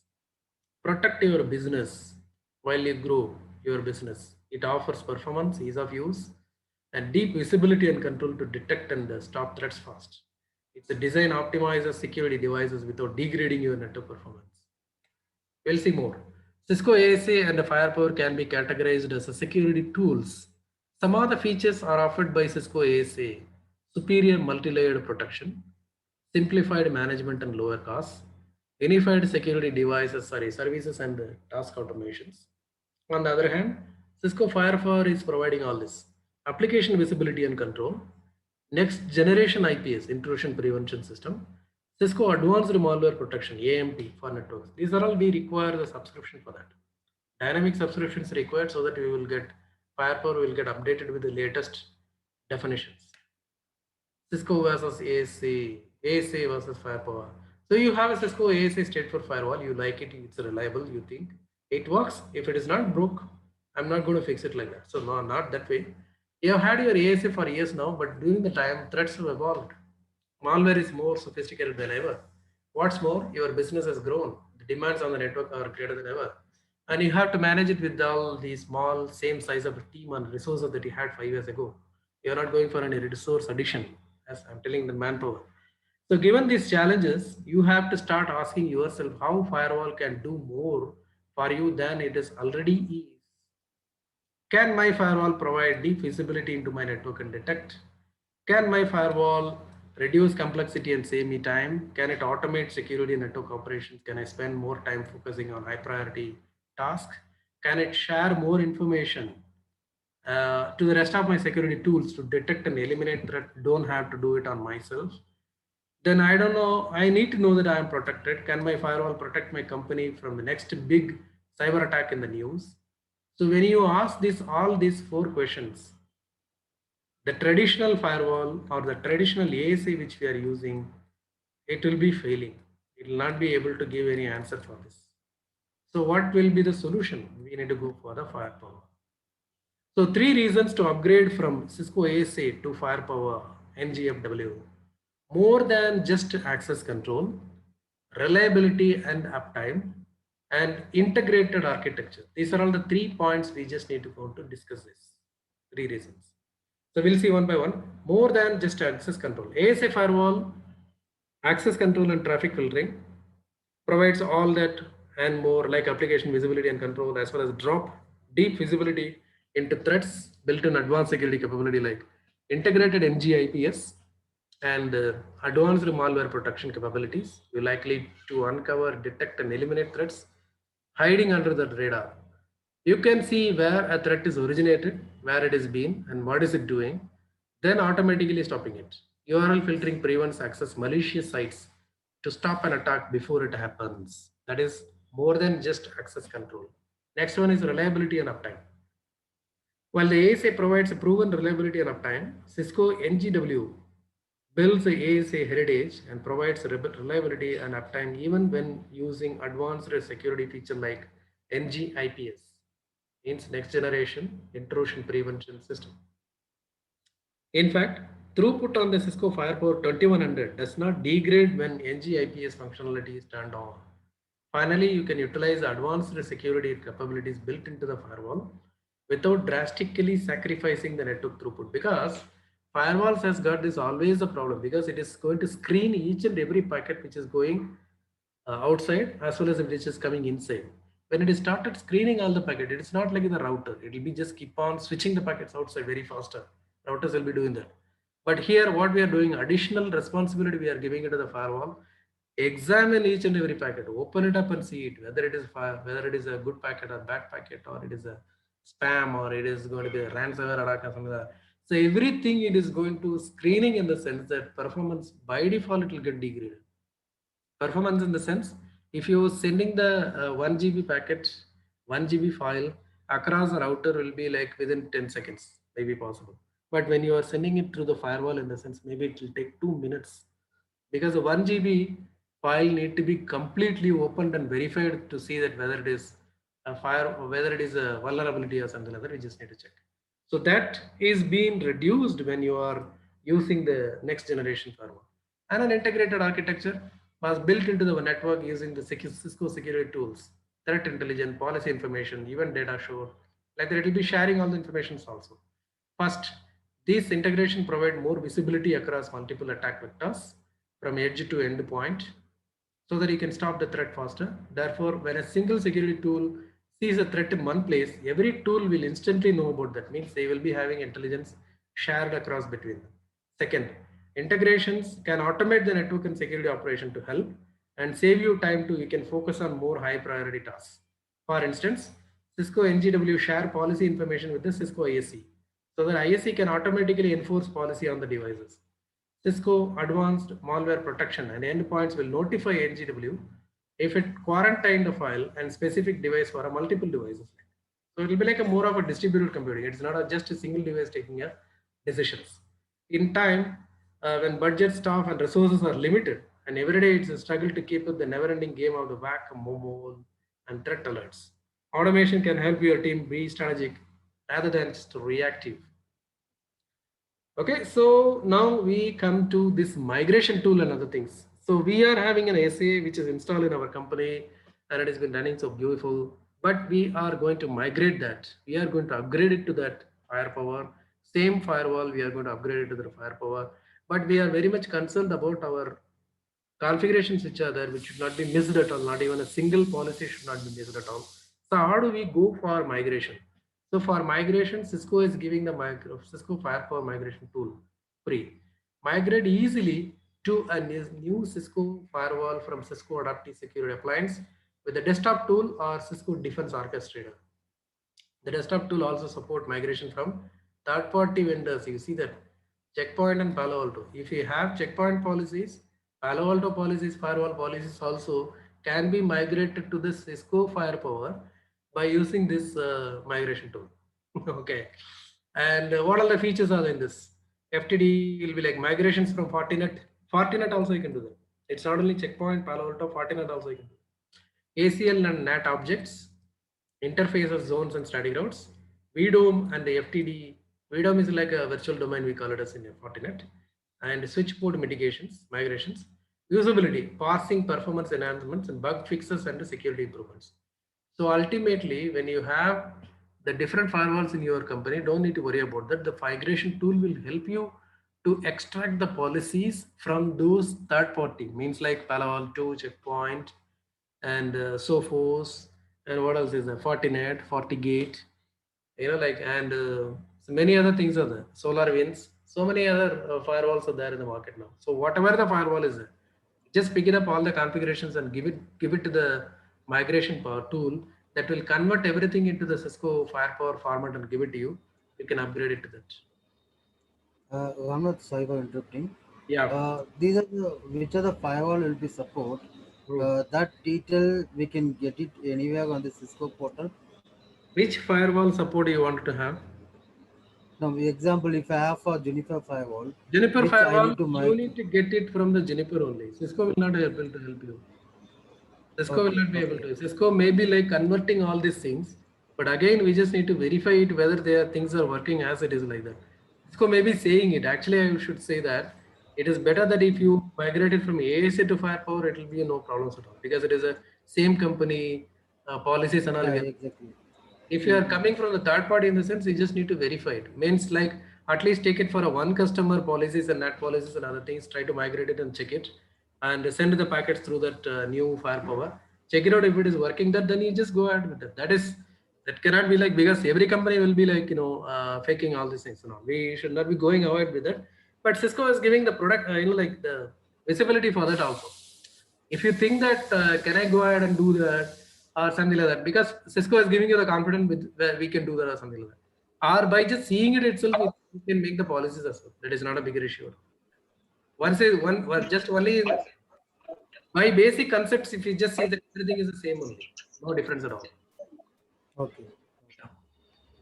Protect your business while you grow your business. It offers performance, ease of use, and deep visibility and control to detect and stop threats fast. It's a design optimizes security devices without degrading your network performance. We'll see more. Cisco ASA and Firepower can be categorized as security tools. Some of the features are offered by Cisco ASA: superior multi-layered protection, simplified management and lower costs, unified security devices, services and task automations. On the other hand, Cisco Firepower is providing all this: application visibility and control, next generation IPS, intrusion prevention system, Cisco Advanced Malware Protection, AMP for networks. These are all we require the subscription for that. Dynamic subscriptions required so that we will get Firepower will get updated with the latest definitions. Cisco versus ASA versus Firepower. So you have a Cisco ASA straight for firewall. You like it, it's reliable, you think it works. If it is not broke, I'm not going to fix it like that. So no, not that way. You have had your ASA for years now, but during the time threats have evolved. Malware is more sophisticated than ever. What's more, your business has grown. The demands on the network are greater than ever. And you have to manage it with all the small, same size of a team and resources that you had 5 years ago. You're not going for any resource addition, as I'm telling the manpower. So given these challenges, you have to start asking yourself how firewall can do more for you than it is already is. Can my firewall provide deep visibility into my network and detect? Can my firewall reduce complexity and save me time? Can it automate security and network operations? Can I spend more time focusing on high priority tasks? Can it share more information to the rest of my security tools to detect and eliminate threat? Don't have to do it on myself. Then I don't know, I need to know that I am protected. Can my firewall protect my company from the next big cyber attack in the news? So when you ask this, all these four questions, the traditional firewall or the traditional ASA which we are using, it will be failing. It will not be able to give any answer for this. So what will be the solution? We need to go for the firepower. So 3 reasons to upgrade from Cisco ASA to firepower NGFW. More than just access control, reliability and uptime, and integrated architecture. These are all the 3 points we just need to go to discuss this. 3 reasons. So we'll see one by one. More than just access control. ASA firewall, access control and traffic filtering, provides all that and more, like application visibility and control, as well as drop deep visibility into threats, built in advanced security capability like integrated NG-IPS and advanced malware protection capabilities. We're likely to uncover, detect and eliminate threats hiding under the radar. You can see where a threat is originated, where it is been, and what is it doing, then automatically stopping it. URL filtering prevents access malicious sites to stop an attack before it happens. That is more than just access control. Next one is reliability and uptime. While the ASA provides a proven reliability and uptime, Cisco NGW builds the ASA heritage and provides reliability and uptime even when using advanced security feature like NG-IPS, means next generation intrusion prevention system. In fact, throughput on the Cisco Firepower 2100 does not degrade when NG-IPS functionality is turned on. Finally, you can utilize advanced security capabilities built into the firewall without drastically sacrificing the network throughput, because firewalls has got this always a problem, because it is going to screen each and every packet which is going outside as well as which is coming inside. When it is started screening all the packet, it is not like in the router. It will be just keep on switching the packets outside very faster. Routers will be doing that. But here what we are doing, additional responsibility we are giving it to the firewall. Examine each and every packet, open it up and see it, whether it is whether it is a good packet or bad packet, or it is a spam, or it is going to be a ransomware attack or something like that. So everything it is going to screening, in the sense that performance by default it will get degraded. Performance in the sense, if you are sending the 1 GB packet, 1 GB file across the router will be like within 10 seconds, maybe possible. But when you are sending it through the firewall, in the sense, maybe it will take 2 minutes, because the 1 GB file need to be completely opened and verified to see that whether it is a fire or whether it is a vulnerability or something like that. We just need to check. So that is being reduced when you are using the next generation firewall. And an integrated architecture was built into the network using the Cisco security tools, threat intelligence, policy information, even data show. Like that, it will be sharing all the information also. First, these integration provide more visibility across multiple attack vectors from edge to endpoint, so that you can stop the threat faster. Therefore, when a single security tool sees a threat in one place, every tool will instantly know about that. Means they will be having intelligence shared across between them. Second, integrations can automate the network and security operation to help and save you time to you can focus on more high priority tasks. For instance, Cisco NGW share policy information with the Cisco ISC, so that ISC can automatically enforce policy on the devices. Cisco Advanced Malware Protection and endpoints will notify NGW if it quarantined a file and specific device for a multiple devices. So it will be like a more of a distributed computing. It's not just a single device taking a decisions. In time, when budget, staff, and resources are limited, and every day it's a struggle to keep up the never-ending game of the whack, mobile, and threat alerts. Automation can help your team be strategic rather than just reactive. Okay, so now we come to this migration tool and other things. So we are having an SA which is installed in our company and it has been running so beautiful, but we are going to migrate that. We are going to upgrade it to that firepower. Same firewall, we are going to upgrade it to the firepower, but we are very much concerned about our configurations which are there, which should not be missed at all. Not even a single policy should not be missed at all. So how do we go for migration? So for migration, Cisco is giving the Cisco Firepower migration tool free. Migrate easily to a new Cisco firewall from Cisco Adaptive Security Appliance with the desktop tool or Cisco Defense Orchestrator. The desktop tool also support migration from third-party vendors. You see that Checkpoint and Palo Alto. If you have Checkpoint policies, Palo Alto policies, firewall policies also can be migrated to the Cisco Firepower by using this migration tool. Okay. And what all the features are in this? FTD will be like migrations from Fortinet. Fortinet also you can do that. It's not only Checkpoint, Palo Alto, Fortinet also you can do. ACL and NAT objects, interfaces, zones, and static routes. VDOM and the FTD. VDOM is like a virtual domain, we call it as in Fortinet. And switch port mitigations, migrations. Usability, parsing, performance enhancements, and bug fixes and security improvements. So ultimately, when you have the different firewalls in your company, don't need to worry about that. The migration tool will help you to extract the policies from those third party, means like Palo Alto, Checkpoint, and Sophos, and what else is there? Fortinet, FortiGate, like, and so many other things are there. SolarWinds, so many other firewalls are there in the market now. So whatever the firewall is there, just pick it up all the configurations and give it to the migration power tool that will convert everything into the Cisco Firepower format and give it to you. You can upgrade it to that. Ramnath, sorry for interrupting. Yeah. These are which are the firewall will be support. That detail we can get it anywhere on the Cisco portal. Which firewall support you want to have? Now, example, if I have a Juniper firewall, Juniper which I firewall, need to you migrate. need to get it from the Juniper only. Cisco will not be able to help you. Cisco will Okay, not be able okay, to. Cisco may be like converting all these things, but again, we just need to verify it whether their things are working as it is like that. Cisco may be saying it. Actually, I should say that it is better that if you migrate it from ASA to Firepower, it will be no problems at all because it is a same company policies and all. yeah, exactly. If you are Mm-hmm. coming from the third party in the sense, you just need to verify it. Means like at least take it for a one customer policies and net policies and other things. Try to migrate it and check it, and send the packets through that new Firepower. Check it out if it is working. That then you just go ahead with it. That cannot be like because every company will be like faking all these things. We should not be going ahead with that. But Cisco is giving the product like the visibility for that also. If you think that can I go ahead and do that or something like that, because Cisco is giving you the confidence with where we can do that or something like that, or by just seeing it itself, you can make the policies as well. That is not a bigger issue. Once is one well, just only by basic concepts, if you just see that everything is the same only, no difference at all. Okay,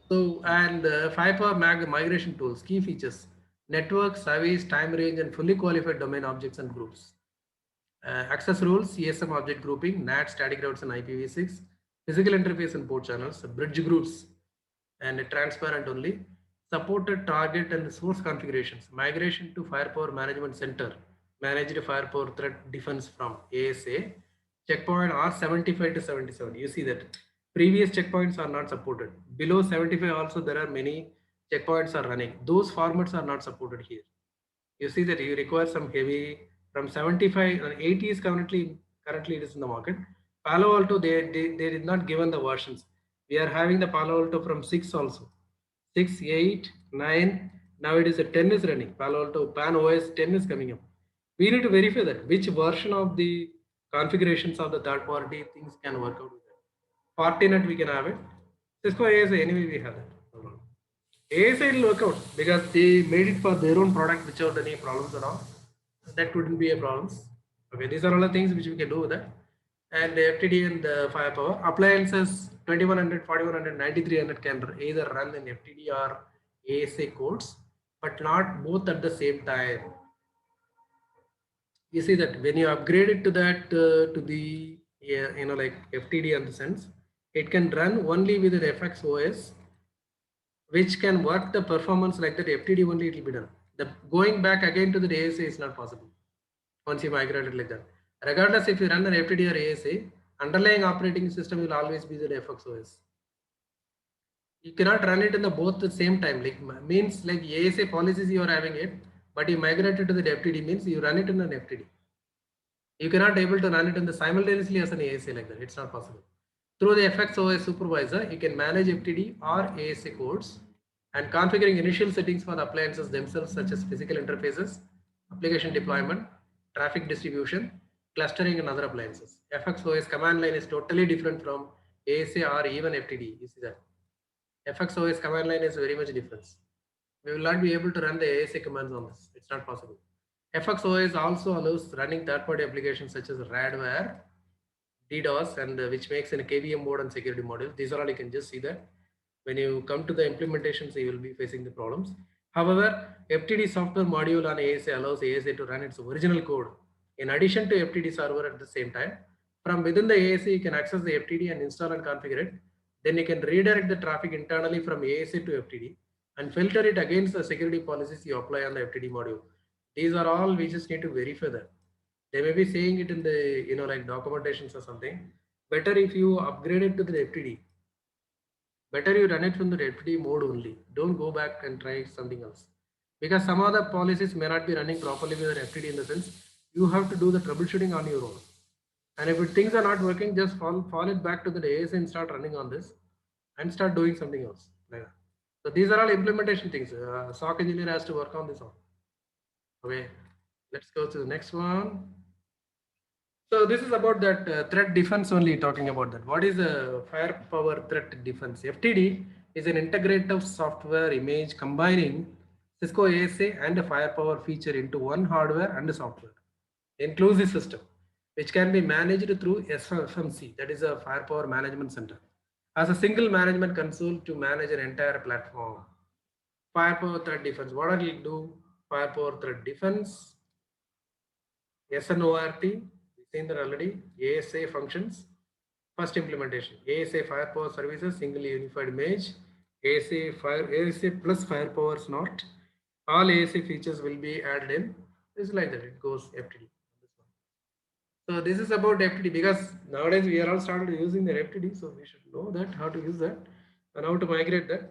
So and Firepower migration tools, key features: network, service, time range, and fully qualified domain objects and groups. Access rules, CSM object grouping, NAT static routes and IPv6, physical interface and port channels, bridge groups, and transparent only. Supported target and source configurations. Migration to Firepower Management Center. Managed Firepower threat defense from ASA. Checkpoint R75 to 77. You see that previous checkpoints are not supported. Below 75 also there are many checkpoints are running. Those formats are not supported here. You see that you require some heavy from 75 and 80 is currently it is in the market. Palo Alto they did not given the versions. We are having the Palo Alto from 6 also. 6, 8, 9. Now it is a 10 is running. Palo Alto Pan OS 10 is coming up. We need to verify that which version of the configurations of the third party things can work out with that. Fortinet we can have it. Cisco ASA anyway we have it. No problem. ASA will work out because they made it for their own product without any problems at all. That wouldn't be a problem. Okay, these are all the things which we can do with that. And the FTD and the Firepower appliances 2100, 4100, 9300 can either run in FTD or ASA codes, but not both at the same time. You see that when you upgrade it to that to the like FTD in the sense, it can run only with the FX OS, which can work the performance like that FTD only it will be done. The going back again to the ASA is not possible once you migrate it like that. Regardless if you run an FTD or ASA, underlying operating system will always be the FX OS. You cannot run it in the both the same time. Like means like ASA policies you are having it, but you migrate it to the FTD means you run it in an FTD. You cannot able to run it in the simultaneously as an ASA like that. It's not possible. Through the FXOS supervisor, you can manage FTD or ASA codes and configuring initial settings for the appliances themselves, such as physical interfaces, application deployment, traffic distribution, clustering, and other appliances. FXOS command line is totally different from ASA or even FTD. You see that FXOS command line is very much different. We will not be able to run the ASA commands on this. It's not possible. FXOS also allows running third-party applications such as Radware, DDoS, and which makes in a KVM mode and security module. These are all you can just see that when you come to the implementations, you will be facing the problems. However, FTD software module on ASA allows ASA to run its original code in addition to FTD server at the same time. From within the ASA, you can access the FTD and install and configure it. Then you can redirect the traffic internally from ASA to FTD and filter it against the security policies you apply on the FTD module. These are all we just need to verify that. They may be saying it in the like documentations or something. Better if you upgrade it to the FTD. Better you run it from the FTD mode only. Don't go back and try something else. Because some other policies may not be running properly with an FTD in the sense you have to do the troubleshooting on your own. And if things are not working, just fall it back to the AS and start running on this and start doing something else. Like that. So these are all implementation things. SOC engineer has to work on this all. Okay, let's go to the next one. So this is about that threat defense only talking about that. What is a firepower threat defense? FTD is an integrative software image combining Cisco ASA and a firepower feature into one hardware and software inclusive system, which can be managed through SFMC, that is a firepower management center, as a single management console to manage an entire platform. Firepower threat defense. What are you do? Firepower threat defense. SNORT. We've seen that already. ASA functions. First implementation. ASA Firepower Services Single Unified Image. ASA plus Firepower Snort. All ASA features will be added in. It's like that. It goes FTD. So this is about FTD because nowadays we are all started using the FTD, so we should know that how to use that and how to migrate that.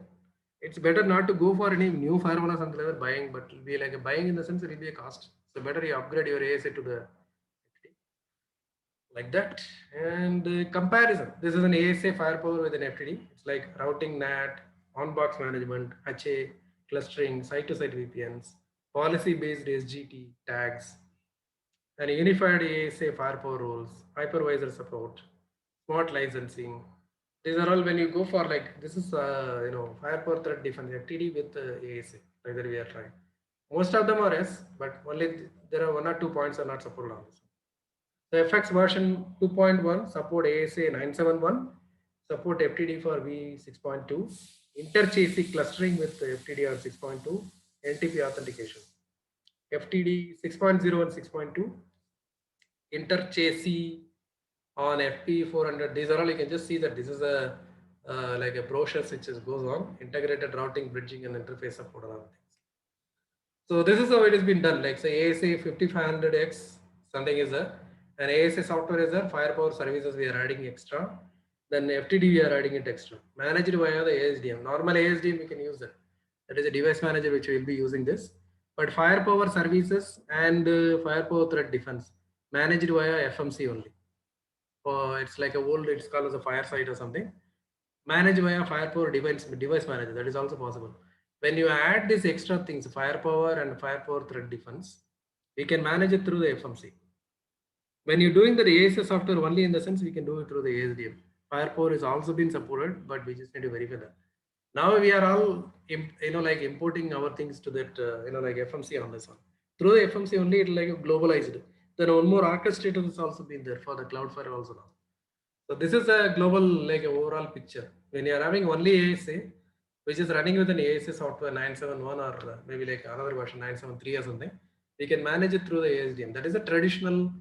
It's better not to go for any new firewall or something like that buying, but it'll be like a buying in the sense it will be a cost. So better you upgrade your ASA to the FTD like that. And comparison. This is an ASA firepower with an FTD. It's like routing NAT, on-box management, HA, clustering, site-to-site VPNs, policy-based SGT tags, and unified ASA firepower rules, hypervisor support, smart licensing. These are all when you go for like this is firepower threat defense FTD with ASA. Whether we are trying. Most of them are S, but only there are 1 or 2 points are not supported on this. The FX version 2.1 support ASA 971, support FTD for V6.2, inter-chassis clustering with FTDR 6.2, NTP authentication. FTD 6.0 and 6.2, inter-chassis on FP400. These are all, you can just see that this is a like a brochure which goes on integrated routing, bridging, and interface support and other things. So this is how it has been done. Like say ASA 5500X something is there, and ASA software is there. Firepower services we are adding extra. Then FTD we are adding it extra. Managed via the ASDM. Normal ASDM we can use that. That is a device manager which we will be using this. But firepower services and firepower threat defense managed via FMC only. It's like a old, it's called as a Fireside or something. Managed via firepower device manager. That is also possible. When you add these extra things, firepower and firepower threat defense, we can manage it through the FMC. When you're doing the ASA software only in the sense, we can do it through the ASDM. Firepower is also been supported, but we just need to verify that. Now we are all, like importing our things to that, like FMC on this one. Through the FMC only, it's like globalized. Then one more orchestrator has also been there for the Cloudflare also now. So this is a global, like overall picture. When you are having only ASA, which is running with an ASA software 971 or maybe like another version 973 or something, we can manage it through the ASDM. That is a traditional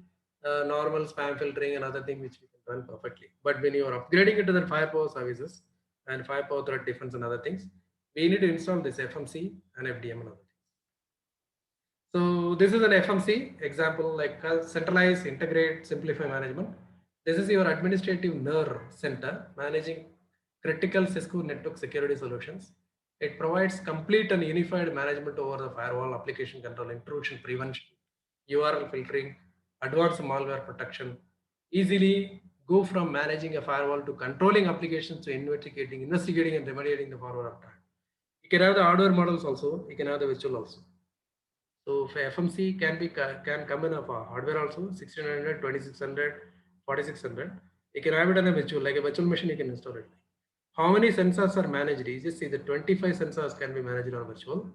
normal spam filtering and other thing which we can run perfectly. But when you are upgrading it to the firepower services and firepower threat defense and other things, we need to install this FMC and FDM and other things. So this is an FMC example, like centralize, integrate, simplify management. This is your administrative NER center managing critical Cisco network security solutions. It provides complete and unified management over the firewall, application control, intrusion prevention, URL filtering, advanced malware protection. Easily go from managing a firewall to controlling applications to investigating and remediating the firewall attack. You can have the hardware models also. You can have the virtual also. So FMC can come in a hardware also 1600, 2600, 4600. You can have it in a virtual, like a virtual machine. You can install it. How many sensors are managed? You just see the 25 sensors can be managed on virtual.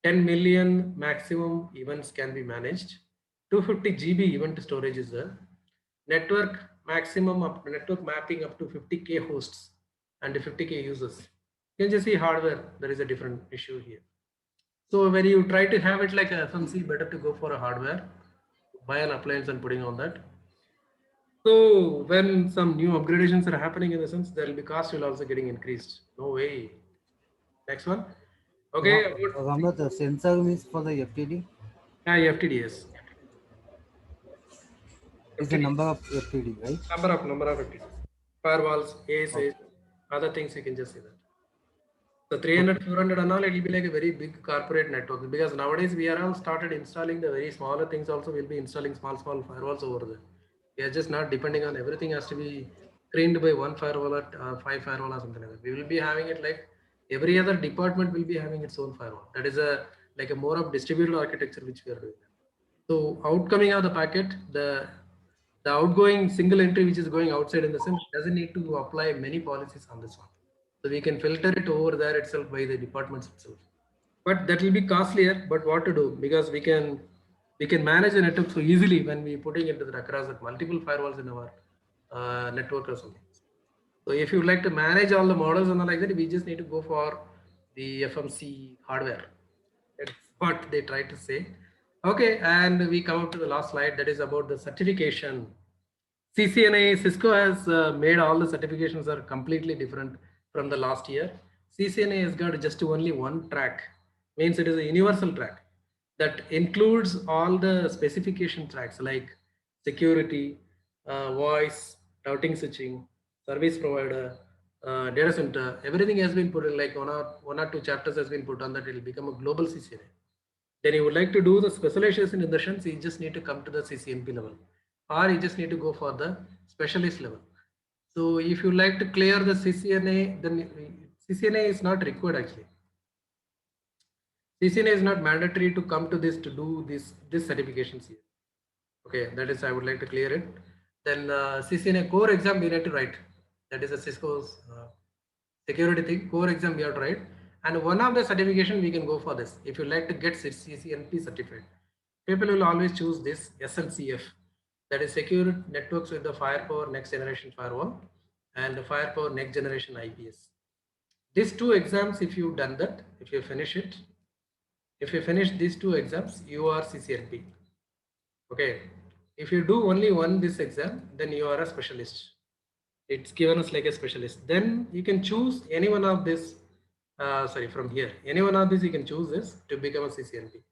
10 million maximum events can be managed. 250 GB event storage is there. Network maximum of network mapping up to 50K hosts and 50K users. You can just see hardware. There is a different issue here. So when you try to have it like a FMC, better to go for a hardware, buy an appliance and putting on that. So when some new upgradations are happening in the sense, there will be cost will also getting increased. No way. Next one. Okay. Ramnath, the sensor means for the FTD? FTDS. Is the number of FTD, right? Number of FTD. Firewalls, ASA, other things you can just see that. So 300, 400 and all, it will be like a very big corporate network because nowadays we are all started installing the very smaller things also. We'll be installing small firewalls over there. We are just not depending on everything has to be screened by one firewall or 5 firewall or something like that. We will be having it like every other department will be having its own firewall. That is like a more of distributed architecture which we are doing. So outcoming of the packet, the outgoing single entry which is going outside in the SIM doesn't need to apply many policies on this one. So we can filter it over there itself by the departments itself. But that will be costlier, but what to do? Because we can manage the network so easily when we putting into the across the multiple firewalls in our network or something. So if you like to manage all the models and all like that, we just need to go for the FMC hardware. That's what they try to say. Okay, and we come up to the last slide, that is about the certification. CCNA, Cisco has made all the certifications are completely different from the last year. CCNA has got just only one track, means it is a universal track that includes all the specification tracks like security, voice, routing switching, service provider, data center. Everything has been put in, like one or two chapters has been put on that it will become a global CCNA. Then you would like to do the specialization in the sense, you just need to come to the CCNP level, or you just need to go for the specialist level. So if you like to clear the CCNA, then CCNA is not required actually. CCNA is not mandatory to come to this to do this certifications here. Okay, that is I would like to clear it. Then CCNA core exam we need to write. That is a Cisco's security thing. Core exam we have to write. And one of the certification we can go for this. If you like to get CCNP certified, people will always choose this SNCF. That is Secure Networks with the Firepower Next Generation Firewall and the Firepower Next Generation IPS. These two exams, if you've done that, if you finish it, if you finish these two exams, you are CCNP. Okay. If you do only one this exam, then you are a specialist. It's given us like a specialist. Then you can choose any one of this. Sorry, from here, any one of these you can choose this to become a CCNP.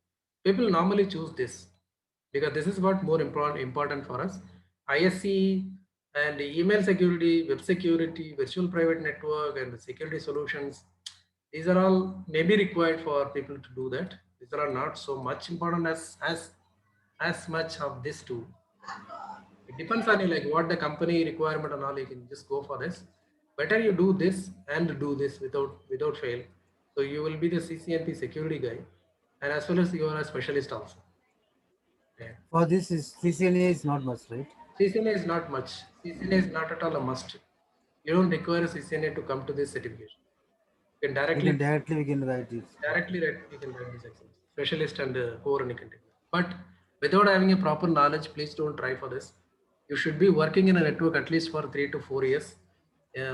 People normally choose this because this is what more important for us. ISC and email security, web security, virtual private network, and security solutions. These are all maybe required for people to do that. These are not so much important as much of this too. It depends on you, like what the company requirement and all. You can just go for this. Better you do this and do this without fail. So you will be the CCNP security guy, and as well as you are a specialist also. Yeah. For this is CCNA is not much, right? CCNA is not much. CCNA is not at all a must. You don't require a CCNA to come to this certification. You can directly We can write it. write, you can write these exams, specialist and core, and you can take that. But without having a proper knowledge, please don't try for this. You should be working in a network at least for 3 to 4 years.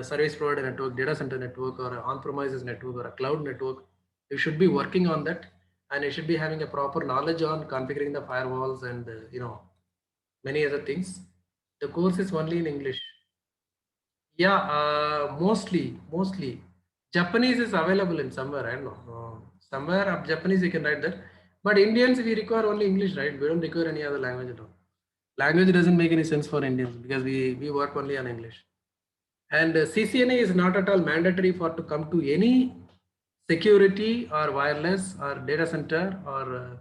Service provider network, data center network, or on-premises network, or a cloud network. You should be working on that, and you should be having a proper knowledge on configuring the firewalls and many other things. The course is only in English. Yeah, mostly. Japanese is available in somewhere. I don't know. Somewhere of Japanese you can write that. But Indians, we require only English, right? We don't require any other language at all. Language doesn't make any sense for Indians because we work only on English. And CCNA is not at all mandatory for to come to any security or wireless or data center or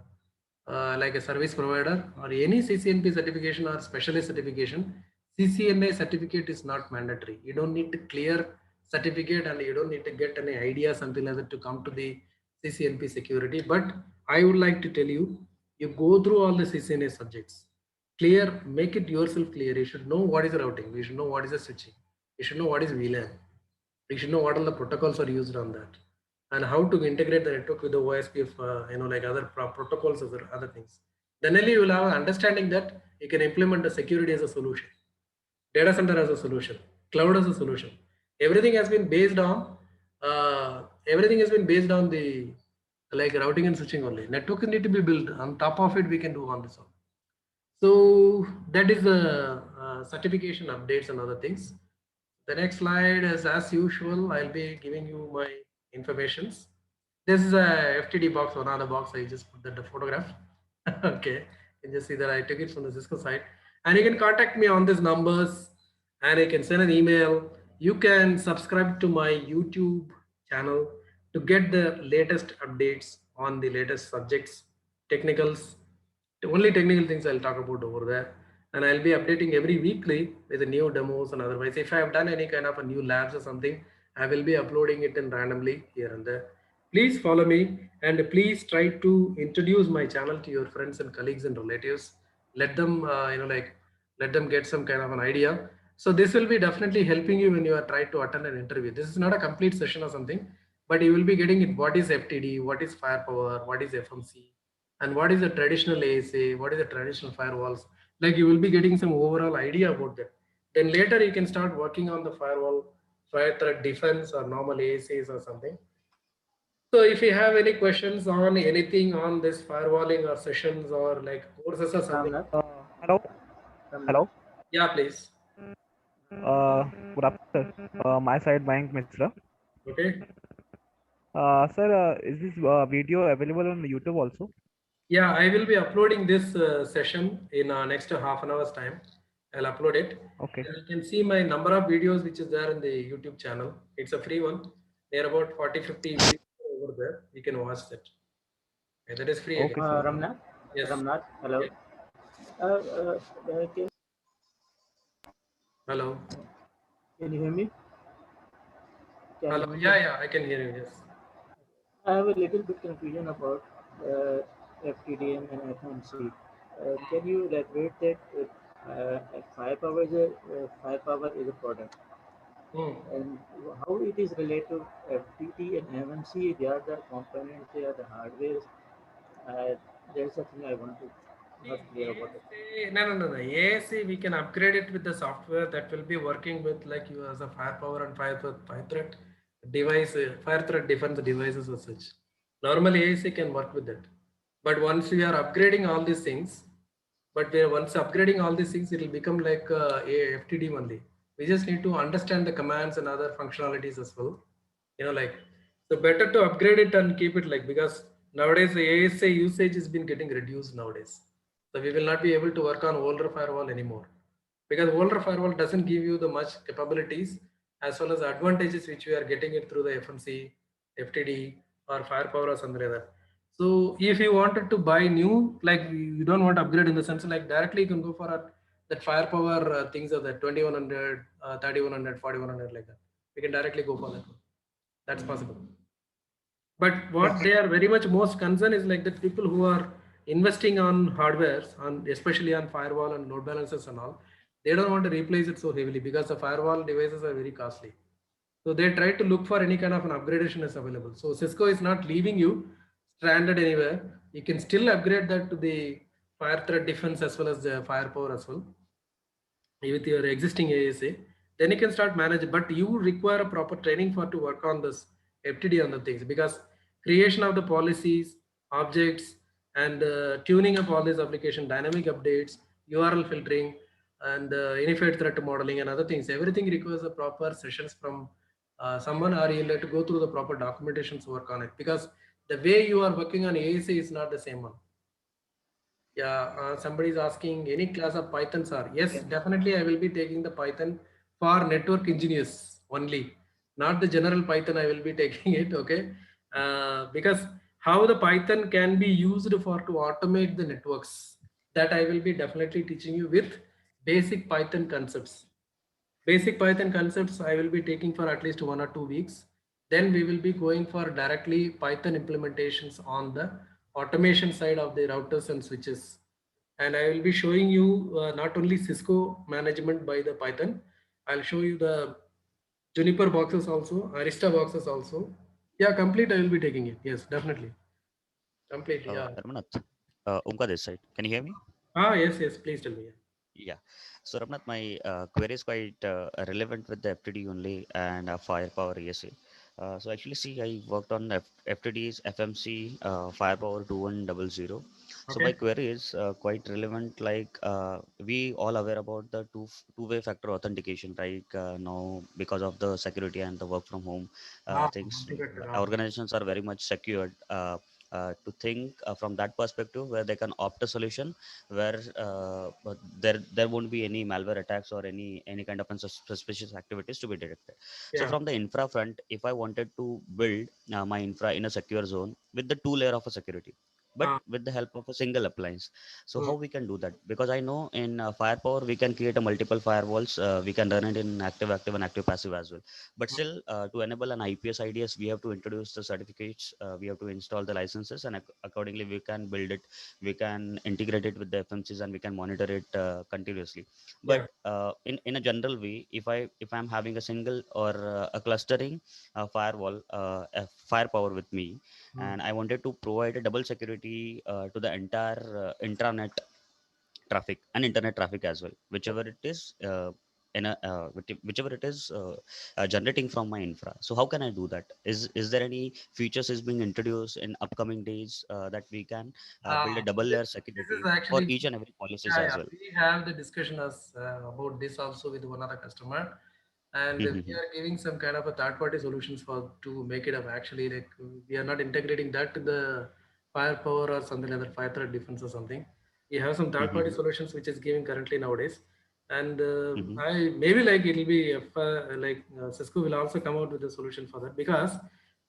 like a service provider or any CCNP certification or specialist certification. CCNA certificate is not mandatory. You don't need to clear certificate and you don't need to get any idea something like that to come to the CCNP security. But I would like to tell you, you go through all the CCNA subjects. Clear, make it yourself clear. You should know what is routing. You should know what is the switching. You should know what is VLAN. You should know what all the protocols are used on that, and how to integrate the network with the OSPF, like other protocols or other things. Then only you will have an understanding that you can implement the security as a solution, data center as a solution, cloud as a solution. Everything has been based on the like routing and switching only. Network need to be built on top of it. We can do on this one. So that is the certification updates and other things. The next slide is as usual. I'll be giving you my informations. This is a FTD box, one other box. I just put that the photograph. Okay, you can just see that I took it from the Cisco side. And you can contact me on these numbers, and you can send an email. You can subscribe to my YouTube channel to get the latest updates on the latest subjects, technicals. The only technical things I'll talk about over there, and I'll be updating every weekly with the new demos and otherwise. If I have done any kind of a new labs or something, I will be uploading it in randomly here and there. Please follow me and please try to introduce my channel to your friends and colleagues and relatives. Let them, let them get some kind of an idea. So this will be definitely helping you when you are trying to attend an interview. This is not a complete session or something, but you will be getting it. What is FTD? What is firepower? What is FMC? And what is the traditional ASA, what is the traditional firewalls, like you will be getting some overall idea about that. Then later you can start working on the firewall, fire threat defense or normal ASAs or something. So if you have any questions on anything on this firewalling or sessions or like courses or something, Ramnath, Hello. Ramnath. Hello. yeah, please. Good afternoon, sir. My side, Mayank Mishra. Okay. Sir, is this video available on YouTube also? Yeah, I will be uploading this session in next half an hour's time. I'll upload it. Okay. And you can see my number of videos which is there in the YouTube channel. It's a free one. There are about 40, 50 videos over there. You can watch that. Okay, that is free again. Okay, sir. Ramnath, Yes. Ramnath, hello. Yeah. Can Hello. can you hear me? Can you Hello. hear me? Yeah, yeah, I can hear you. Yes. I have a little bit confusion about FTDM and FMC. Can you elaborate that firepower is a product, Hmm. and how it is related to FTT and MMC? They are the components, they are the hardware. There is something I want to not clear about it. No. ASC, we can upgrade it with the software that will be working with like you as a firepower and fire threat device, fire threat defense devices as such. Normally, ASC can work with that. But once we are upgrading all these things, once upgrading all these things, it will become like a FTD only. We just need to understand the commands and other functionalities as well. Like so better to upgrade it and keep it like because nowadays the ASA usage has been getting reduced nowadays. So we will not be able to work on older firewall anymore because older firewall doesn't give you the much capabilities as well as advantages which we are getting it through the FMC, FTD or firepower or something like that. So if you wanted to buy new, like you don't want to upgrade in the sense like directly you can go for that firepower things of that 2100, 3100, 4100 like that. We can directly go for that one. That's possible. But what they are very much most concerned is like that people who are investing on hardwares, on especially on firewall and load balancers and all, they don't want to replace it so heavily because the firewall devices are very costly. So they try to look for any kind of an upgradation is available. So Cisco is not leaving you stranded anywhere. You can still upgrade that to the fire threat defense as well as the firepower as well with your existing ASA, then you can start managing. But you require a proper training for to work on this FTD on the things because creation of the policies, objects, and tuning up all these application, dynamic updates, URL filtering, and unified threat modeling and other things. Everything requires a proper sessions from someone, or you'll have to go through the proper documentations to work on it because the way you are working on ASA is not the same one. Yeah, somebody is asking any class of Python, sir. Yes, definitely I will be taking the Python for network engineers only, not the general Python. I will be taking it, okay? Because how the Python can be used for to automate the networks, that I will be definitely teaching you with basic Python concepts. Basic Python concepts I will be taking for at least 1 or 2 weeks. Then we will be going for directly Python implementations on the automation side of the routers and switches. And I will be showing you not only Cisco management by the Python, I'll show you the Juniper boxes also, Arista boxes also. Yeah, complete I will be taking it. Yes, definitely. Completely. Yeah. Ramnath, Omkar this side. Can you hear me? Yes, please tell me. Yeah. So Ramnath, my query is quite relevant with the FTD only and firepower ESA. So actually, see, I worked on FTDs, FMC, firepower 2100. So my Okay. query is quite relevant. Like we all aware about the two-way factor authentication, right? Now because of the security and the work from home things, Integrated. organizations are very much secured. To think from that perspective, where they can opt a solution where but there won't be any malware attacks or any kind of suspicious activities to be detected. So Yeah. from the infra front, if I wanted to build my infra in a secure zone with the two layer of a security, but Uh, with the help of a single appliance, so mm, how we can do that? Because I know in firepower we can create a multiple firewalls, we can run it in active and active passive as well. But mm. still, to enable an IPS IDS, we have to introduce the certificates, we have to install the licenses, and accordingly we can build it, we can integrate it with the FMCs, and we can monitor it continuously. Yeah. But in a general way, if I'm having a single or a clustering firewall, a firepower with me, Mm. and I wanted to provide a double security to the entire intranet traffic and internet traffic as well, whichever it is, whichever it is generating from my infra. So how can I do that? Is there any features is being introduced in upcoming days that we can build a double This, layer this is security for actually, each and every policies yeah, as yeah. well? We have the discussion as about this also with one other customer, and we are giving some kind of a third-party solutions for to make it up. Actually, like we are not integrating that to the firepower or something like that, fire threat defense or something. We have some third-party solutions which is giving currently nowadays, and I maybe like it will be like Cisco will also come out with a solution for that because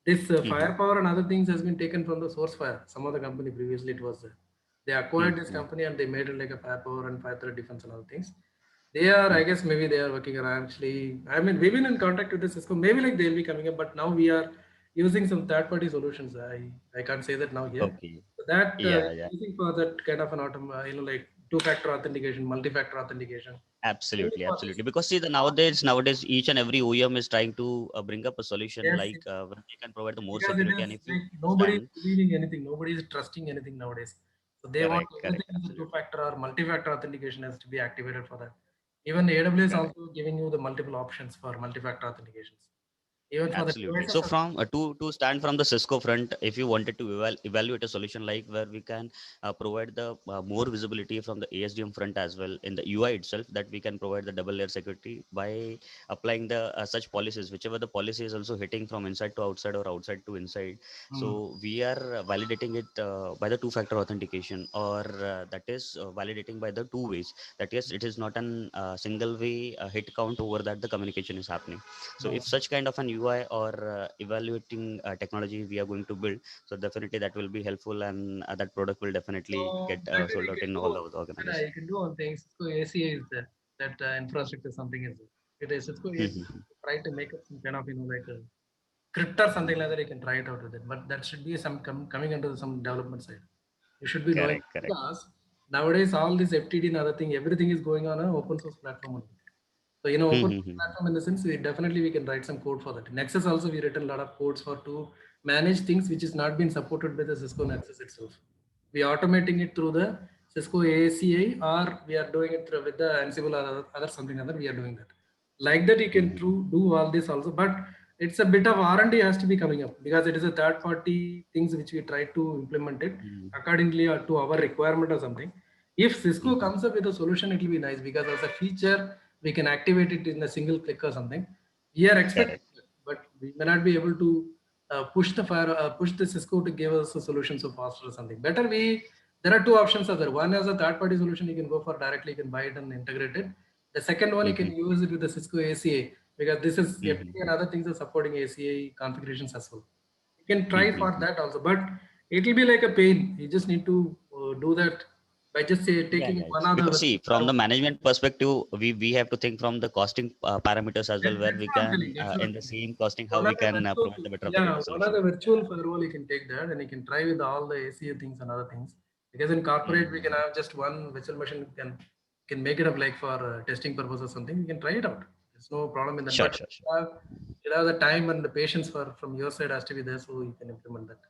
this firepower and other things has been taken from the source fire. Some of the company previously it was. They acquired this company and they made it like a firepower and fire threat defense and other things. They are, I guess, maybe they are working around actually. I mean, we've been in contact with the Cisco. Maybe like they'll be coming up, but now we are using some third-party solutions. I can't say that now here. Okay. So that Yeah, yeah. using for that kind of an like two-factor authentication, multi-factor authentication. Mainly Absolutely, for this. absolutely. Because see, the nowadays, each and every OEM is trying to bring up a solution Yes, like where they can provide the more because it security. is And if you like nobody is understand, believing anything, nobody is trusting anything nowadays. So they want correct, correct, everything is a absolutely, two-factor or multi-factor authentication has to be activated for that. Even AWS correct. also giving you the multiple options for multi-factor authentications. Even for the Absolutely. devices So as from to stand from the Cisco front, if you wanted to evaluate a solution like where we can provide the more visibility from the ASDM front as well in the UI itself, that we can provide the double layer security by applying the such policies, whichever the policy is also hitting from inside to outside or outside to inside. well. So we are validating it by the two-factor authentication, or that is validating by the two ways. That yes, it is not an single way hit count over that the communication is happening. So if such kind of an UI or evaluating technology we are going to build, so definitely that will be helpful, and that product will definitely So get better sold you out can in all do, the better organizations. you can do one thing. Cisco ACA is there. That infrastructure something is there. It is Cisco ACA. Mhm. Try to make it some kind of like a script or something like that. You can try it out with it, but that should be some coming into some development side. You should be knowing Correct, correct. because nowadays all this FTD and other thing, everything is going on an open source platform only. So open source Mhm. platform in the sense we definitely we can write some code for that. Nexus also we written a lot of codes for to manage things which is not been supported by the Cisco Nexus itself. We are automating it through the Cisco AACI or we are doing it through with the Ansible or other something other we are doing that. Like that you can Mhm. do all this also, but it's a bit of R&D has to be coming up because it is a third party things which we try to implement it Mhm. accordingly or to our requirement or something. If Cisco Mhm. comes up with a solution, it will be nice because as a feature we can activate it in a single click or something. We are expecting, Correct. that, but we may not be able to push the Cisco to give us a solution so fast or something. Better we there are two options. Are there? One as a third party solution you can go for directly, you can buy it and integrate it. The second one you can Mhm. use it with the Cisco ACA because this is Mhm. FTP and other things are supporting ACA configurations as well. You can try for Mhm. that also, but it will be like a pain. You just need to do that by just say Yeah, taking yeah, yeah. one other Because see, from the server. management perspective, we have to think from the costing parameters as well, where That's we what I'm can telling. That's what in I'm the telling. same costing how One of we the can virtual, provide the better of the yeah, data one of the solution. virtual firewall you can take that and you can try with all the ACA things and other things. Because in corporate we can Mhm. have just one virtual machine can make it up like for testing purpose or something. You can try it out. There's no problem in that. Sure, But sure, sure. you have the time and the patience for from your side has to be there, so you can implement that.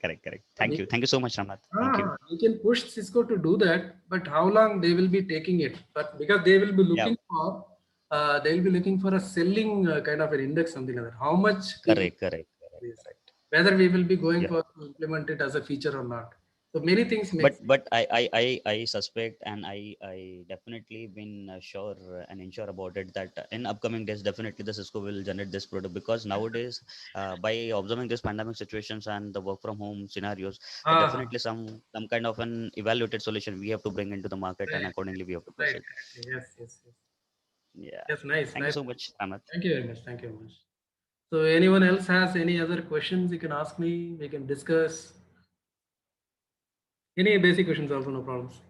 Correct, correct. So Thank you. Thank you so much, Ramnath. Thank you. we can push Cisco to do that, but how long they will be taking it? But because they will be Yeah, they'll be looking for a selling kind of an index, something like that. How much people correct, correct, correct, is, correct. whether we will be going Yeah. for to implement it as a feature or not. So many things But makes. I suspect, and I definitely been sure and ensure about it that in upcoming days definitely the Cisco will generate this product, because nowadays by observing this pandemic situations and the work from home scenarios, Ah, definitely some kind of an evaluated solution we have to bring into the market, and right, accordingly we have to right, proceed. correctly. Yes, yes, yes. Yeah. Yes, nice, Thank you nice. so much, Amath. Thank you very much. Thank you very much. So anyone else has any other questions? You can ask me. We can discuss any basic questions. Also, no problems.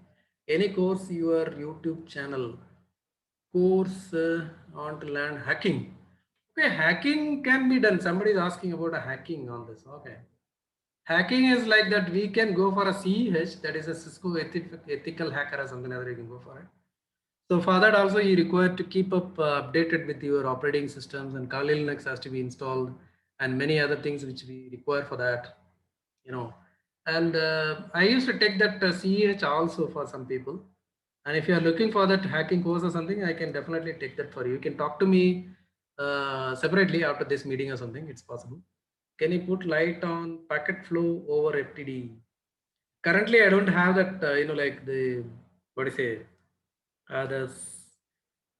Any course your YouTube channel course on to learn hacking. Okay, hacking can be done. Somebody is asking about a hacking on this. Okay, hacking is like that. We can go for a CEH, that is a Cisco ethical hacker or something other. You can go for it. So for that also you require to keep up updated with your operating systems, and Kali Linux has to be installed and many other things which we require for that. You know, and I used to take that CEH also for some people. And if you are looking for that hacking course or something, I can definitely take that for you. You can talk to me separately after this meeting or something. It's possible. Can you put light on packet flow over FTD? Currently, I don't have that, like the, what do you say,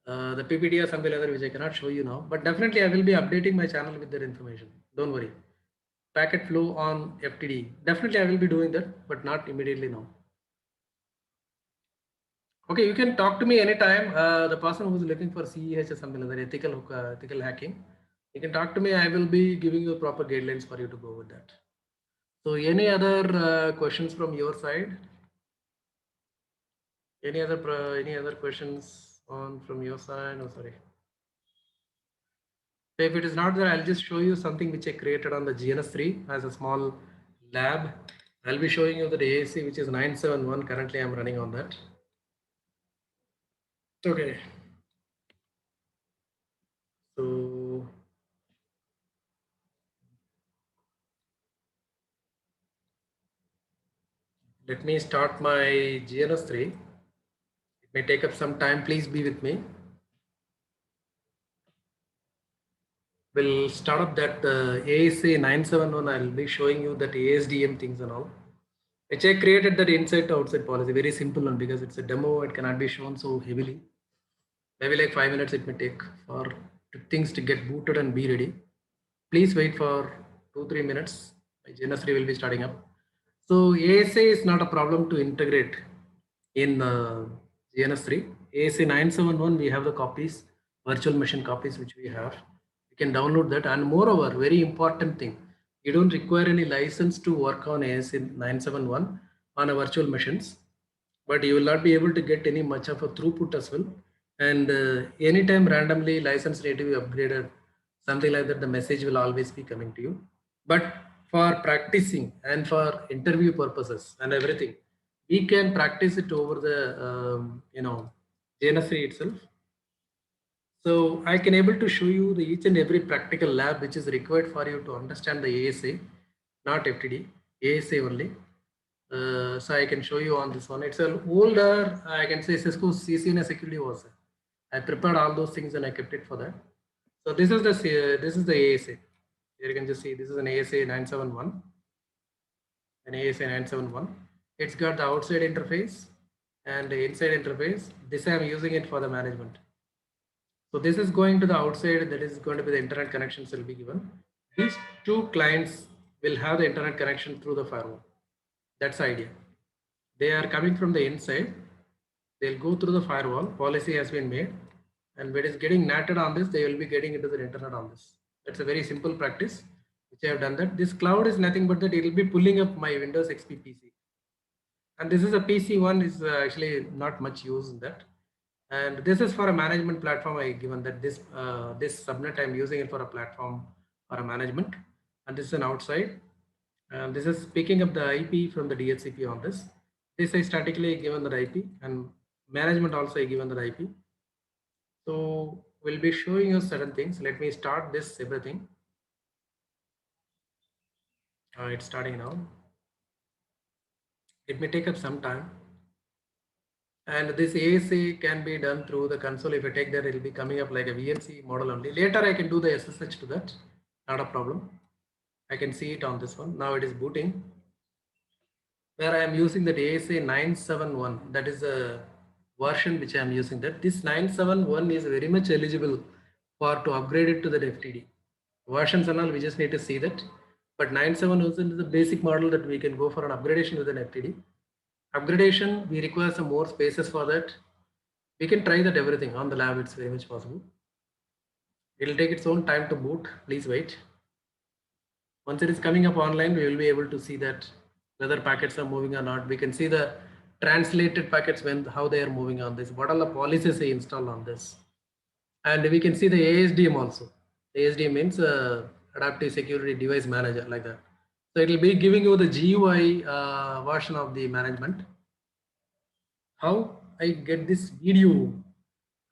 the PPT or something like that, which I cannot show you now. But definitely, I will be updating my channel with that information. Don't worry. Packet flow on FTD. Definitely, I will be doing that, but not immediately now. Okay, you can talk to me anytime. The person who's looking for CEH or something like that, ethical hacking, you can talk to me. I will be giving you proper guidelines for you to go with that. So, any other questions from your side? Any other questions on from your side? Oh, sorry. So if it is not there, I'll just show you something which I created on the GNS3 as a small lab. I'll be showing you the AAC, which is 971. Currently, I'm running on that. Okay. So let me start my GNS3. It may take up some time. Please be with me. We'll start up that ASA 971. I'll be showing you that ASDM things and all. Which I created that inside to outside policy. Very simple one because it's a demo. It cannot be shown so heavily. Maybe like 5 minutes it may take for things to get booted and be ready. Please wait for 2-3 minutes. My GNS3 will be starting up. So ASA is not a problem to integrate in GNS3. ASA 971, we have the copies, virtual machine copies, which we have. You can download that. And moreover, very important thing, you don't require any license to work on ASA 971 on a virtual machines, but you will not be able to get any much of a throughput as well. And anytime randomly license need to be upgraded, something like that, the message will always be coming to you. But for practicing and for interview purposes and everything, we can practice it over the GNS3 itself. So I can able to show you the each and every practical lab which is required for you to understand the ASA, not FTD, ASA only. So I can show you on this one. It's an older, I can say Cisco CCNA security was. I prepared all those things and I kept it for that. So this is the ASA. Here you can just see this is an ASA 971. An ASA 971. It's got the outside interface and the inside interface. This I am using it for the management. So this is going to the outside, that is going to be the internet connections will be given. These two clients will have the internet connection through the firewall. That's the idea. They are coming from the inside. They'll go through the firewall. Policy has been made. And when it is getting natted on this, they will be getting into the internet on this. That's a very simple practice, which I have done that. This cloud is nothing but that it will be pulling up my Windows XP PC. And this is a PC one, is actually not much use in that. And this is for a management platform. I given that this subnet I'm using it for a platform for a management, and this is an outside. And this is picking up the IP from the DHCP on this. This is statically given the IP, and management also given the IP. So we'll be showing you certain things. Let me start this everything. It's starting now. It may take up some time. And this ASA can be done through the console. If I take that, it will be coming up like a VNC model only. Later, I can do the SSH to that. Not a problem. I can see it on this one. Now it is booting. Where I am using that ASA 971. That is a version which I am using. That this 971 is very much eligible for to upgrade it to the FTD. Versions and all, we just need to see that. But 971 is the basic model that we can go for an upgradation with an FTD. Upgradation, we require some more spaces for that. We can try that everything on the lab. It's very much possible. It will take its own time to boot. Please wait. Once it is coming up online, we will be able to see that whether packets are moving or not. We can see the translated packets how they are moving on this. What are the policies I install on this? And we can see the ASDM also. ASDM means Adaptive Security Device Manager, like that. So it will be giving you the GUI version of the management. How I get this video?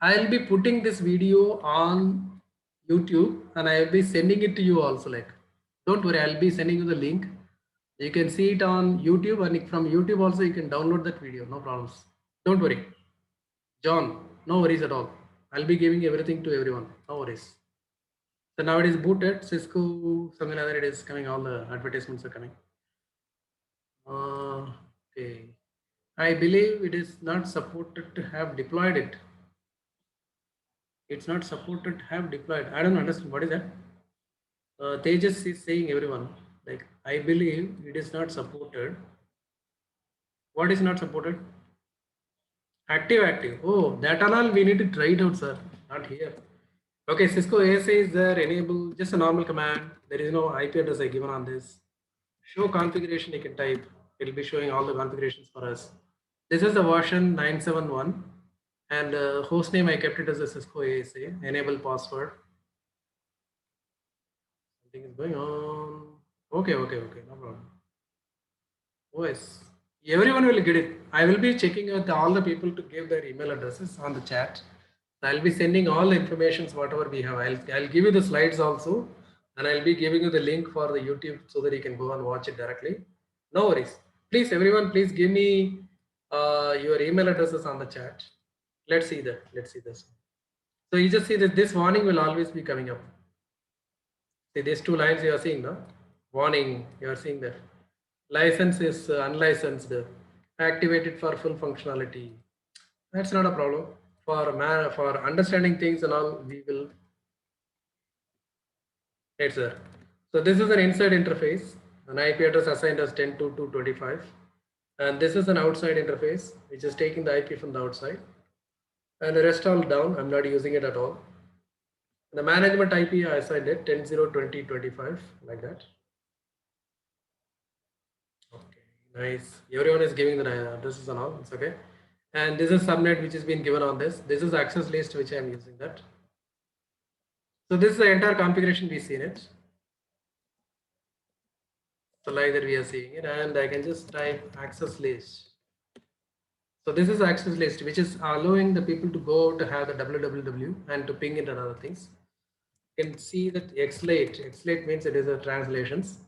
I'll be putting this video on YouTube and I will be sending it to you also. Like, don't worry, I'll be sending you the link. You can see it on YouTube, and from YouTube also you can download that video. No problems. Don't worry. John, no worries at all. I'll be giving everything to everyone. No worries. So now it is booted. Cisco, something like that. It is coming. All the advertisements are coming. Okay. I believe it is not supported to have deployed it. It's not supported to have deployed. I don't understand. What is that? Tejas is saying everyone. Like, I believe it is not supported. What is not supported? Active. Oh, that and all we need to try it out, sir. Not here. Okay, Cisco ASA is there. Enable just a normal command. There is no IP address I given on this. Show configuration you can type. It will be showing all the configurations for us. This is the version 971 and host name I kept it as a Cisco ASA. Enable password. Something is going on. Okay, no problem. OS. Everyone will get it. I will be checking with all the people to give their email addresses on the chat. I'll be sending all the informations whatever we have. I'll give you the slides also, and I'll be giving you the link for the YouTube so that you can go and watch it directly. No worries. Please, everyone, please give me your email addresses on the chat. Let's see that. Let's see this. So you just see that this warning will always be coming up. See these two lines you are seeing now. Warning, you are seeing that. License is unlicensed, activated for full functionality. That's not a problem. For understanding things and all, we will. Right, sir. So this is an inside interface, an IP address assigned as 10.2.2.25. And this is an outside interface, which is taking the IP from the outside. And the rest all down, I'm not using it at all. The management IP I assigned it 10.0.20.25, like that. Okay, nice. Everyone is giving the addresses and all, it's okay. And this is subnet which has been given on this. This is access list which I'm using that. So this is the entire configuration we see in it. So like that we are seeing it, and I can just type access list. So this is access list which is allowing the people to go to have the www and to ping it and other things. You can see that xlate means it is a translations.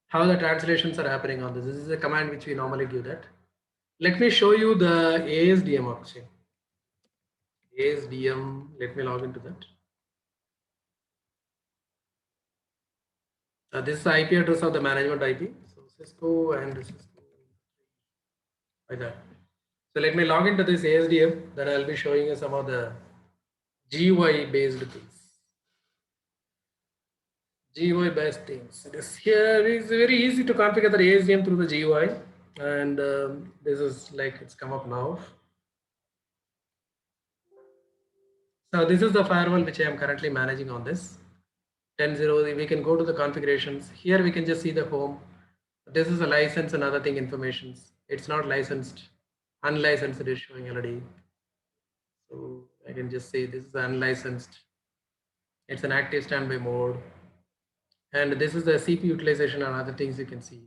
How the translations are happening on this. This is a command which we normally give that. Let me show you the ASDM option. ASDM, let me log into that. This is the IP address of the management IP. So Cisco and Cisco like that. So let me log into this ASDM. Then I'll be showing you some of the GUI based things. GUI based things. This here is very easy to configure the ASDM through the GUI, and this is like it's come up now. So this is the firewall which I am currently managing on this 10.0. We can go to the configurations. Here we can just see the home. This is a license and other thing informations. It's not licensed, unlicensed it is showing already. So I can just say this is unlicensed. It's an active standby mode. And this is the CPU utilization and other things you can see.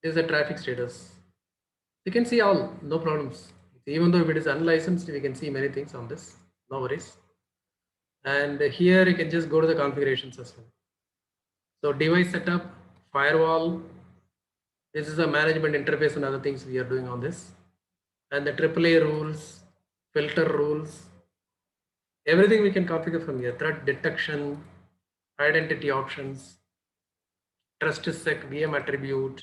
This is the traffic status. You can see all, no problems. Even though if it is unlicensed, we can see many things on this. No worries. And here you can just go to the configuration system. So device setup, firewall. This is a management interface and other things we are doing on this. And the AAA rules, filter rules, everything we can configure from here. Threat detection, identity options, TrustSec, VM attribute,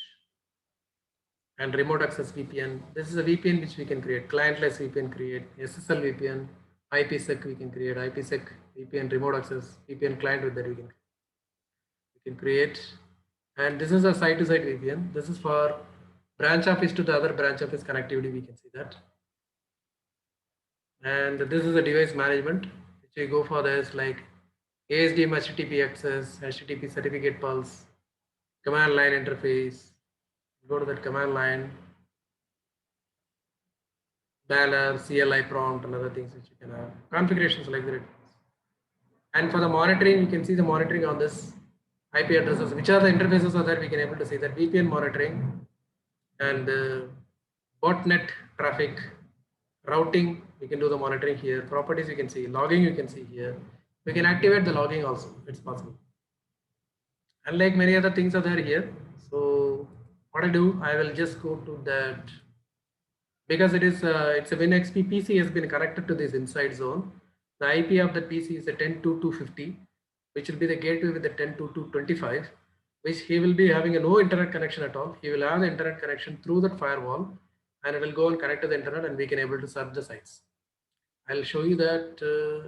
and remote access VPN. This is a VPN which we can create, clientless VPN create, SSL VPN, IPsec we can create, IPsec VPN, remote access VPN client with that we can create. And this is a site-to-site VPN. This is for branch office to the other branch office connectivity. We can see that. And this is the device management, which we go for this like ASDM HTTP access, HTTP certificate pulse, command line interface. Go to that command line, banner, CLI prompt, and other things which you can have. Configurations like that. And for the monitoring, you can see the monitoring on this IP addresses, which are the interfaces are there. We can able to see that VPN monitoring and botnet traffic routing. We can do the monitoring here. Properties you can see, logging you can see here. We can activate the logging also. It's possible. And like many other things are there here. So what I do, I will just go to that because it's a WinXP PC has been connected to this inside zone. The IP of the PC is a 10.2.250, which will be the gateway with the 10.2.2.25, which he will be having a no internet connection at all. He will have the internet connection through that firewall, and it will go and connect to the internet, and we can able to serve the sites. I'll show you that.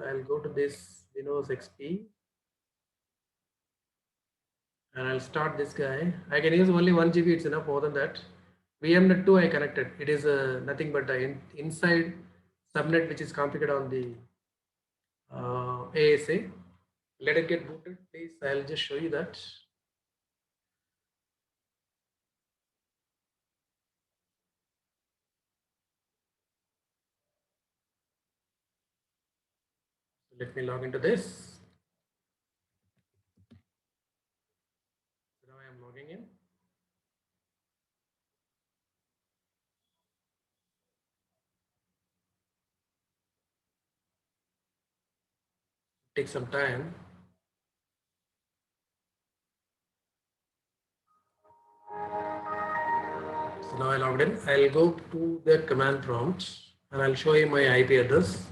I'll go to this Windows XP, and I'll start this guy. I can use only 1 GB. It's enough. More than that, VMnet 2 I connected. It is nothing but the inside subnet which is configured on the ASA. Let it get booted, please. I'll just show you that. Let me log into this. So now I am logging in. Take some time. So now I logged in. I'll go to the command prompt and I'll show you my IP address.